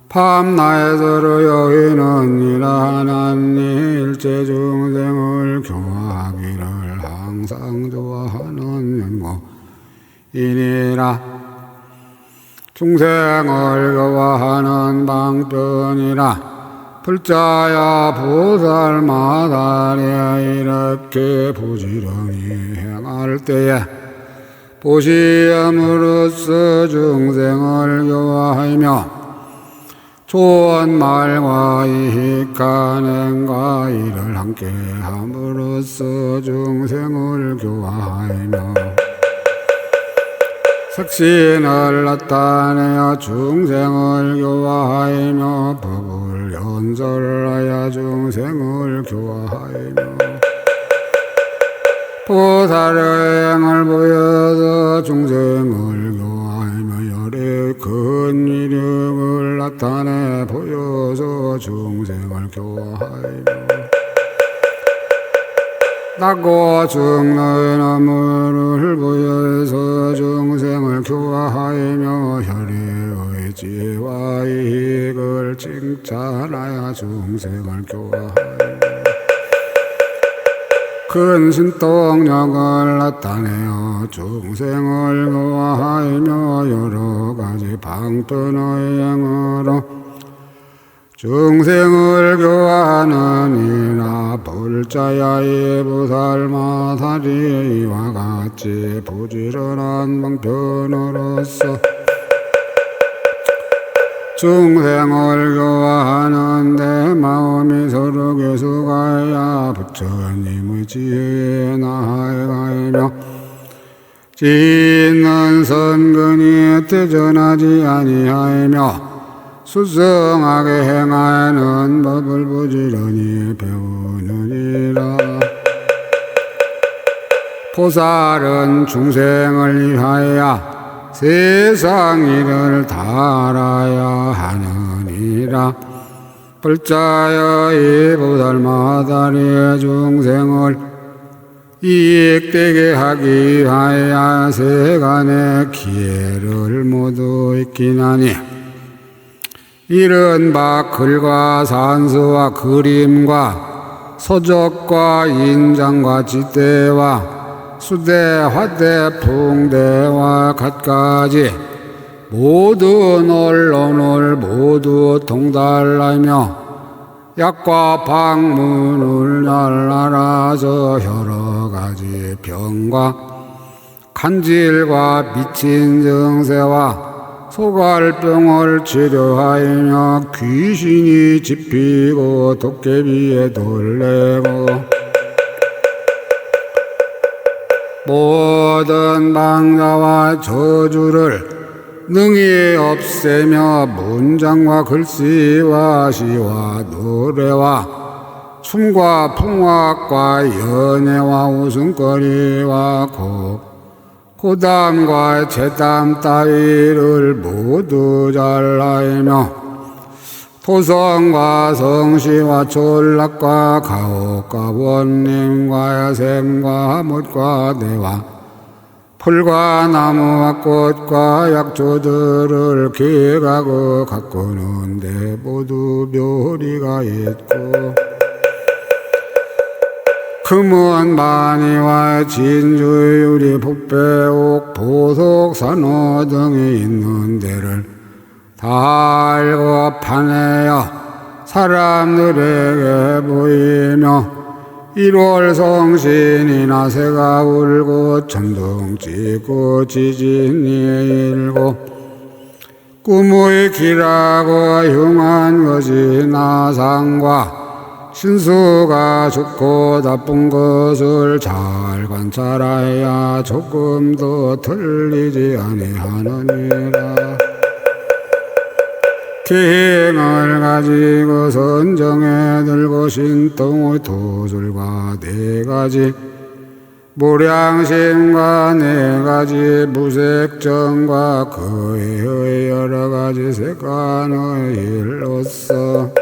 밤낮으로 여기는 이라 하나니 일체 중생을 교화하기를 항상 좋아하는 연고이니라. 중생을 교화하는 방편이라. 불자야 보살마다리 이렇게 부지런히 행할 때에 보시함으로써 중생을 교화하며 좋은 말과 이익 간행과 이를 함께 함으로써 중생을 교화하며 색신을 나타내어 중생을 교화하며 법을 연설하여 중생을 교화하며 보살의 행을 보여서 중생을 교화하며 열의 큰 이력을 나타내 보여서 중생을 교화하며 낫고 죽는 나무를 보여서 중생을 교화하며 혈의 의지와 이익을 칭찬하여 중생을 교화하며 큰 신통력을 나타내어 중생을 교화하며 여러 가지 방편의 행으로 중생을 교화하는 이나 불자야의 보살마살이 이와 같이 부지런한 방편으로서 중생을 교화하는 데 마음이 서로 계속하여 부처님의 지혜에 나아가며 짓는 선근이 퇴전하지 아니하며 수성하게 행하는 법을 부지런히 배우느니라. 보살은 중생을 위하여 세상 일을 다 알아야 하느니라. 불자여 이 보살마다리 중생을 이익되게 하기 위하여 세간의 기회를 모두 익히나니 이른바 글과 산수와 그림과 서적과 인장과 지대와 수대, 화대, 풍대와 갖가지 모든 언론을 모두 통달하며 약과 방문을 날라라서 여러 가지 병과 간질과 미친 증세와 소갈병을 치료하며 귀신이 짚히고 도깨비에 돌래고 모든 방자와 저주를 능히 없애며 문장과 글씨와 시와 노래와 춤과 풍악과 연애와 웃음거리와 고담과 재담 따위를 모두 잘 알며 토성과 성시와 졸락과 가옥과 원림과 야생과 못과 대와 풀과 나무와 꽃과 약초들을 기획하고 가꾸는데 모두 묘리가 있고 금은 만이와 진주유리 북배옥 보석 산호 등이 있는 데를 다 알고 파내어 사람들에게 보이며 1월 성신이나 새가 울고 천둥 치고 지진이 일고 꿈의 길하고 흉한 것이 나상과 신수가 좋고 나쁜 것을 잘 관찰하여 조금도 틀리지 아니하느니라. 기행을 가지고 선정에 들고 신통의 도술과 4가지 무량심과 4가지 무색정과 그의 여러 가지 색간의 일로서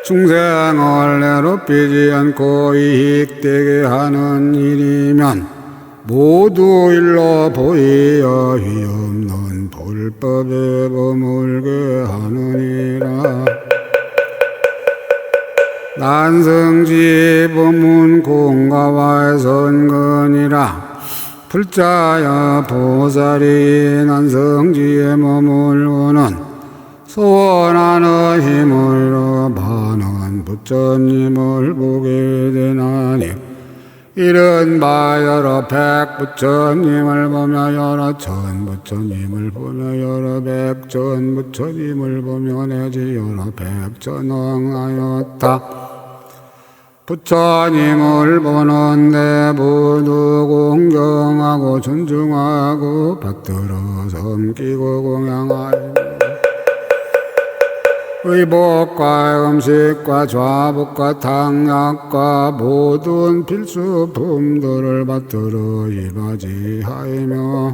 중생을 괴롭히지 않고 이익되게 하는 일이면 모두 일로 보이어 휘없는 불법에 머물게 하느니라. 난성지 법문 공가와 선근이라. 불자여 보살이 난성지에 머물고는 소원하는 힘으로 많은 부처님을 보게 되나니 이른바 여러 백부처님을 보며 여러 천부처님을 보며 여러 백천부처님을 보며 내지 여러 백전왕하였다. 부처님을 보는데 모두 공경하고 존중하고 받들어 섬기고 공양하며 의복과 음식과 좌복과 탕약과 모든 필수품들을 받들어 이바지하며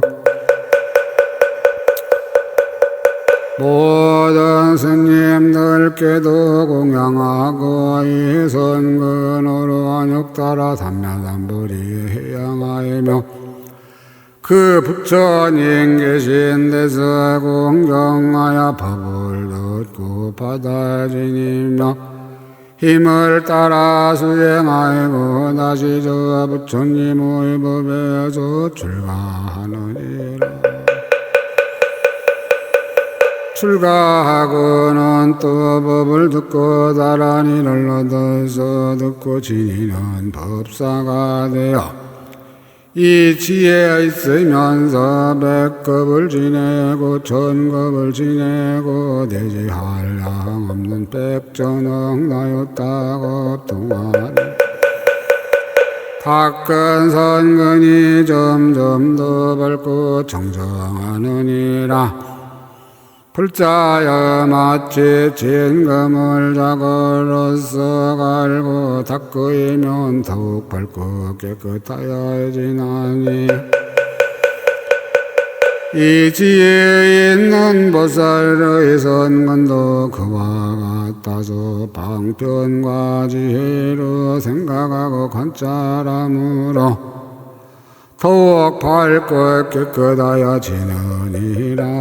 모든 스님들께도 공양하고 이 선근으로 안욕따라 삼야삼불이 해양하며 그 부처님 계신 데서 공경하여 법을 듣고 받아 지니며 힘을 따라 수행하고 다시 저 부처님의 법에서 출가하느니라. 출가하고는 또 법을 듣고 다른 일을 얻어서 듣고 지니는 법사가 되어 이 지혜에 있으면서 백급을 지내고 천급을 지내고 대지 한량 없는 백전억 나였다고 동안 닦은 선근이 점점 더 밝고 청정하느니라. 불자여 마치 진금을 자거로서 갈고 닦으면 더욱 밝고 깨끗하여지나니 이 지혜에 있는 보살의 선근도 그와 같아서 방편과 지혜로 생각하고 관찰함으로 더욱 밝고 깨끗하여지느니라.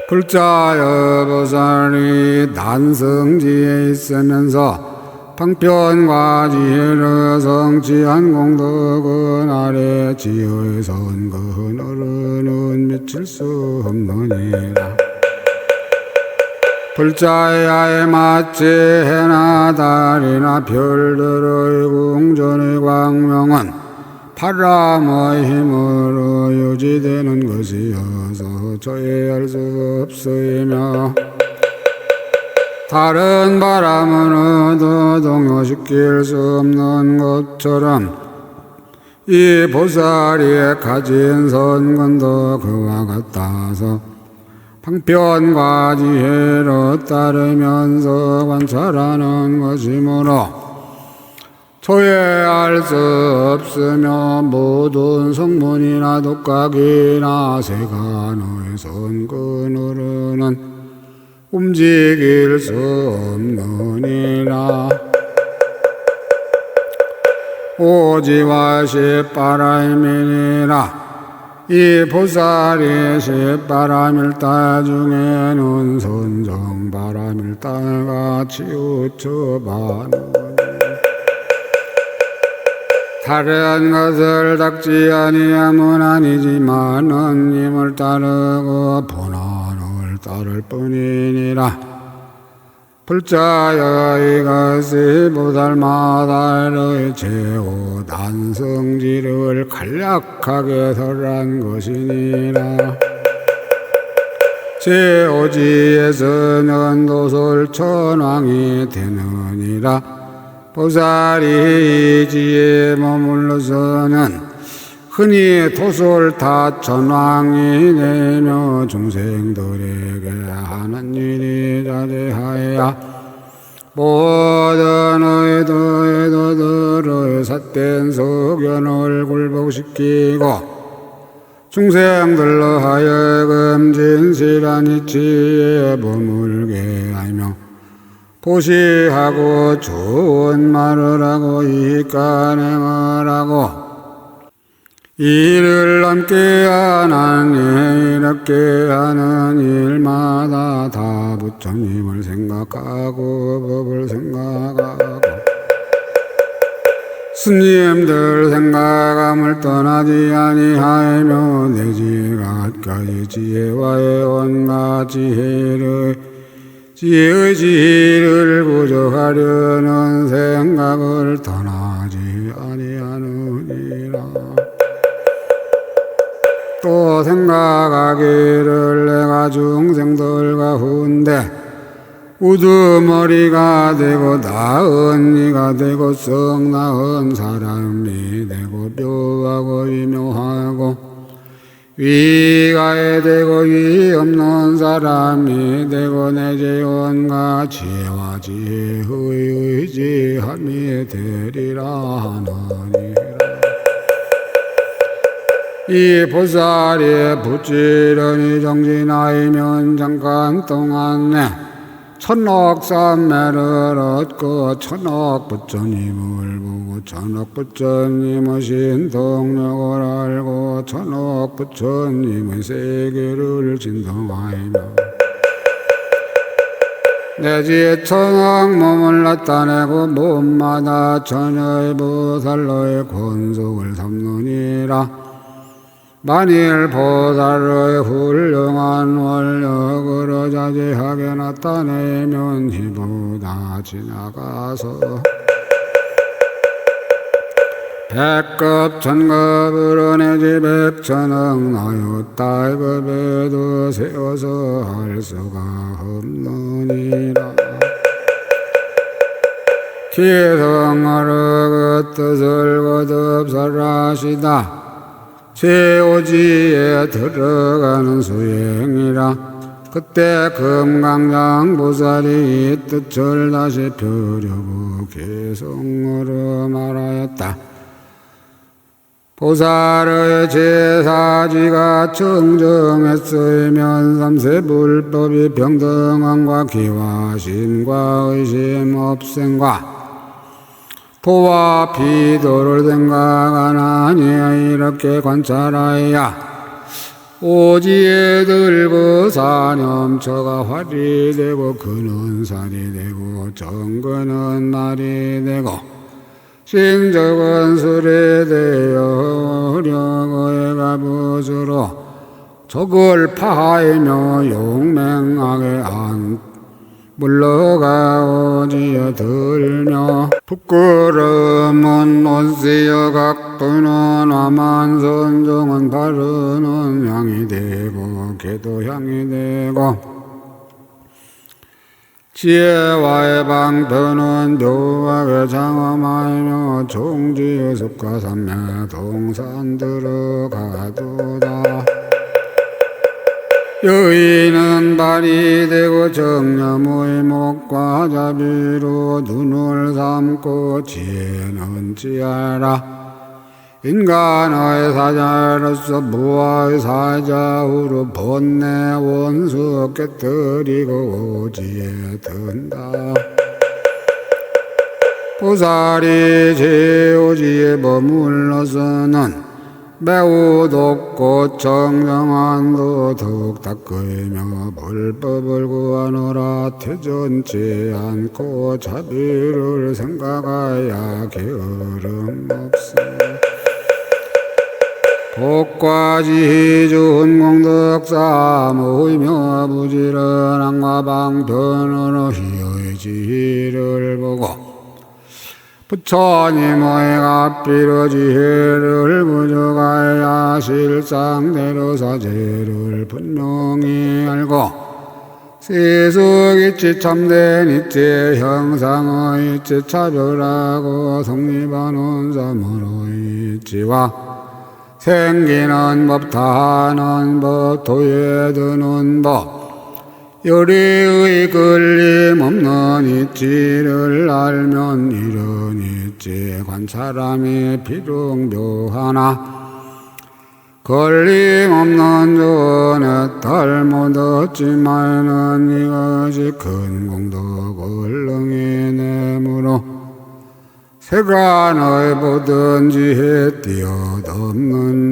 불자여 보살이 난성지에 있으면서 방편과 지혜를 성취한 공덕은 아래 지혜의 선근으로는 미칠 수 없느니라. 불자야에 마치 해나 달이나 별들의 궁전의 광명은 바람의 힘으로 유지되는 것이어서 조회할 수 없으며 다른 바람으로도 동요시킬 수 없는 것처럼 이 보살이 가진 선근도 그와 같아서 방편과 지혜로 따르면서 관찰하는 것이므로 소외할 수 없으며 모든 성문이나 독각이나 세간의 선근으로는 움직일 수 없느니라. 오지와 십바람이니라. 이 보살이 십바람일달 중에는 선정바람일달같이 우처바는 다른 것을 닦지 아니함은 아니지만은 님을 따르고 본원을 따를 뿐이니라. 불자여 이것이 보살마다의 제오 단성지를 간략하게 설한 것이니라. 제오지에서는 도솔천왕이 되느니라. 보살이 이지에 머물러서는 흔히 도솔다천왕이 되며 중생들에게 하는 일이 자제하여 모든 의도들의 삿된 소견을 굴복시키고 중생들로 하여금 진실한 이치에 머물게 하며 보시하고 좋은 말을 하고 이간행을 하고 이를 남게 하나니 이렇게 하는 일마다 다 부처님을 생각하고 법을 생각하고 스님들 생각함을 떠나지 아니하며 내지 갖가지 지혜와의 온갖 지혜를 지의 지를 부족하려는 생각을 떠나지 아니하느니라. 또 생각하기를 내가 중생들 가운데 우두머리가 되고 나은 이가 되고 썩 나은 사람이 되고 묘하고 위묘하고 위가에 되고 위 없는 사람이 되고 내제 온갖 지혜와 지혜의 의지함이 되리라 하느니라. 이 보살이 부지런히 정진하이면 잠깐 동안 내 천억 삼매를 얻고 천억 부처님을 보고 천억 부처님의 신통력을 알고 천억 부처님의 세계를 진동하이며 내지에 천억 몸을 나타내고 몸마다 천여의 보살로의 권속을 삼느니라. 만일 보살의 훌륭한 원력으로 자제하게 나타내면 이보다 지나가서 백급 천급으로 내지 백천억 나요탈급에도 세워서 할 수가 없느니라. 기성어로 그 뜻을 거듭설하시다. 제5지에 들어가는 수행이라. 그때 금강장 보살이 이 뜻을 다시 펴려고 개성으로 말하였다. 보살의 제사지가 청정했으면 삼세불법이 평등함과 기와심과 의심 없음과 도와 비도를 생각하나니 이렇게 관찰하여야 오지에 들고 사념처가 활이 되고 그는 살이 되고 정근은 말이 되고 신적은 술이 되어 려고의 가부수로 적을 파하이며 용맹하게 물러가 오지어 들며 부끄러움은 온시여 각부는 화만 선종은 바르는 향이 되고 개도 향이 되고 지혜와의 방편은 묘하게 장엄하며 종지의 습과 삼매 동산 들어가도다. 여인은 발이 되고 정념의 목과 자비로 눈을 삼고 지혜는 지혜라. 인간의 사자로서 무아의 사자후로 번뇌 원수 깨뜨리고 오지에 든다. 보살이 제5지에 머물러서는 매우 높고 청정한 도덕 닦으며 불법을 구하노라. 태전치 않고 자비를 생각하여 게으름 없음. 복과 지희 좋은 공덕 쌓모이며 부지런함과 방편으로 희의 지희를 보고 부처님의 앞비로 지혜를 부족하여 실상대로 사제를 분명히 알고 세속이치 참된 이치 형상의 이치 차별하고 성립하는 사물의 이치와 생기는 법 다하는 법 도에 드는 법 요리의 걸림없는 이치를 알면 이런 이치 관찰함이 비록 묘하나 걸림없는 존에 탈못 얻지만은 이것이 큰 공덕 얼렁이 내므로 세간의 모든 지혜 뛰어넘느니라.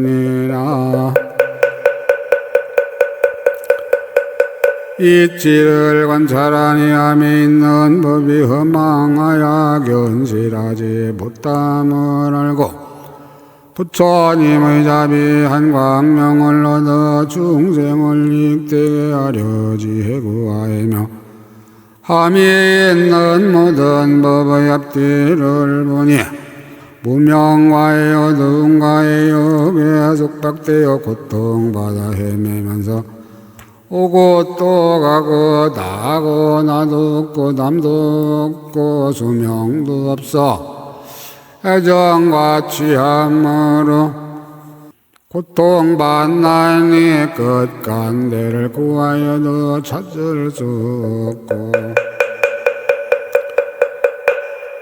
이치를 관찰하니 함이 있는 법이 허망하여 견실하지 못함을 알고 부처님의 자비한 광명을 얻어 중생을 익되게 하려 지혜 구하이며 함이 있는 모든 법의 앞뒤를 보니 무명과의 어둠과의 역에 속박되어 고통받아 헤매면서 오고 또 가고 나고 나도 없고 남도 없고 수명도 없어 애정과 취함으로 고통받나니 끝간대를 구하여도 찾을 수 없고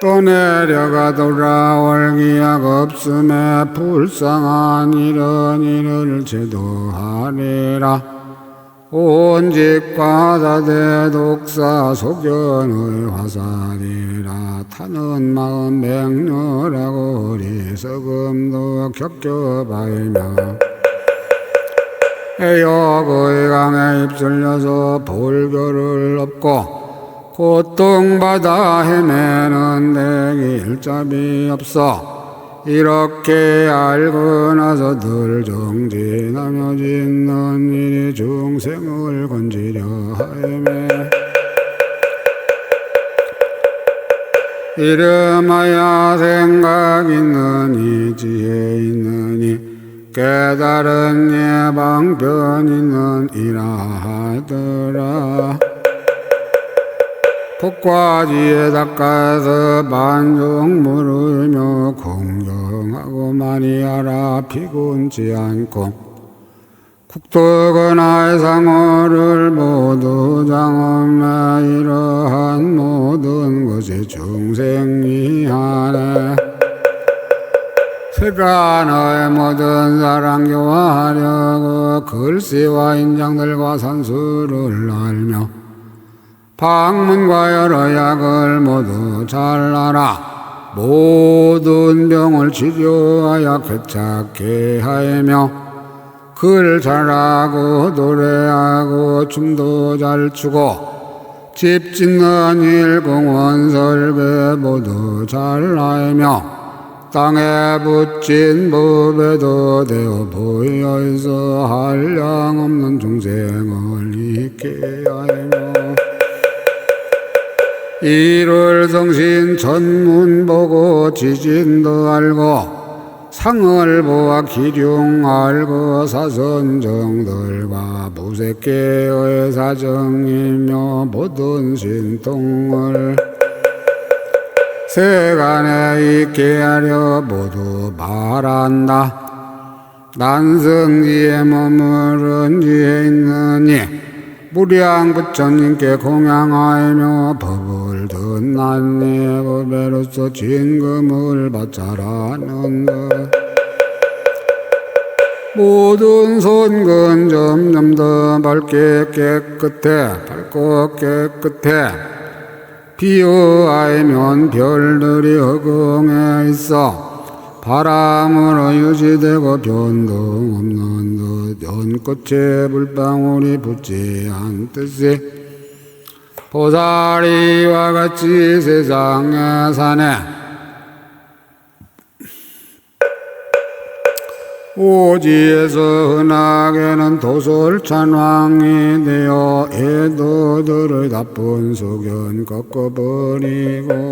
또 내려가 돌아올 기약 없음에 불쌍한 이런 일을 제도하리라. 온직과 다대 독사 소견의 화살이라. 타는 마음 맹렬하고 어리석음도 겪어봐이며 애욕의 강에 휩쓸려서 볼결을 얻고 고통받아 헤매는 데 길잡이 없어 이렇게 알고 나서 늘 정진하며 짓는 일이 중생을 건지려 하며 이름하여 생각 있느니 지혜 있느니 깨달은 예방편 있는 이라 하더라. 복과지에 닦아서 만족 물으며 공경하고 많이 알아 피곤치 않고 국토거나 상호를 모두 장엄해 이러한 모든 것이 중생이 하네. 세간의 모든 사람 교화하려고 글씨와 인장들과 산수를 알며 방문과 여러 약을 모두 잘 알아 모든 병을 치료하여 쾌착케 하며 글 잘하고 노래하고 춤도 잘 추고 집 짓는 일 공원 설계 모두 잘 알며 땅에 붙인 법에도 되어 보여 있어 한량없는 중생을 잊게 하며 일월 성신 전문 보고 지진도 알고 상을 보아 기륭 알고 사선정들과 무색계의 사정이며 모든 신통을 세간에 있게 하려 모두 말한다. 난승지에 머무른 지에 있느니 무량 부처님께 공양하며 법을 듣나니 법에로서 진금을 바쳐라는 것 모든 손근 점점 더 밝게 깨끗해 밝고 깨끗해 비유하면 별들이 허공에 있어 바람으로 유지되고 변동 없는 듯 연꽃에 불방울이 붙지 않듯이 보살이와 같이 세상에 사네. 오지에서 흔하게는 도솔찬왕이 되어 애도들의 나쁜 소견 꺾어버리고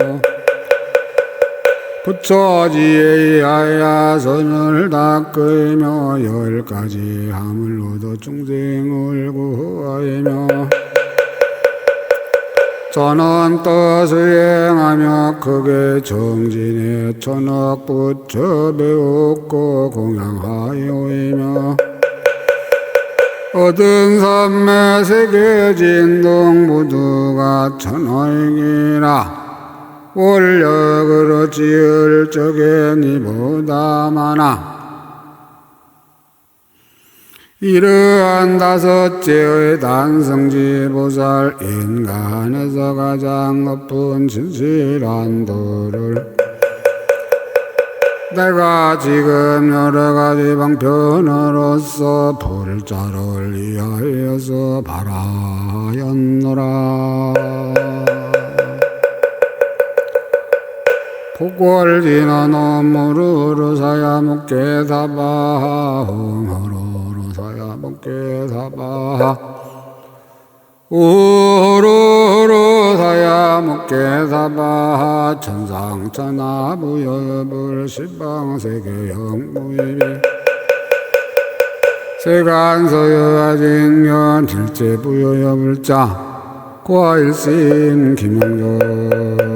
부처지에 하야 선을 닦으며 10가지 함을 얻어 중생을 구하며 저는 또 수행하며 크게 정진해 천억 부처 배웠고 공양하여이며 얻은 삼매 세계 진동 모두가 천하이기라. 원력으로 지을 적에 니보다 많아. 이러한 다섯째의 단성지 보살 인간에서 가장 높은 진실한 도를 내가 지금 여러 가지 방편으로서 불자를 위하여서 바라였노라. 복월지나 노무르르 사야목계 사바하 홈허로로 사야목계 사바하 우루루 사야 묵계사바 천상천하 무여불 시방세계형 무이비 세간서여진년 질제부여여불자 고아일신 김영조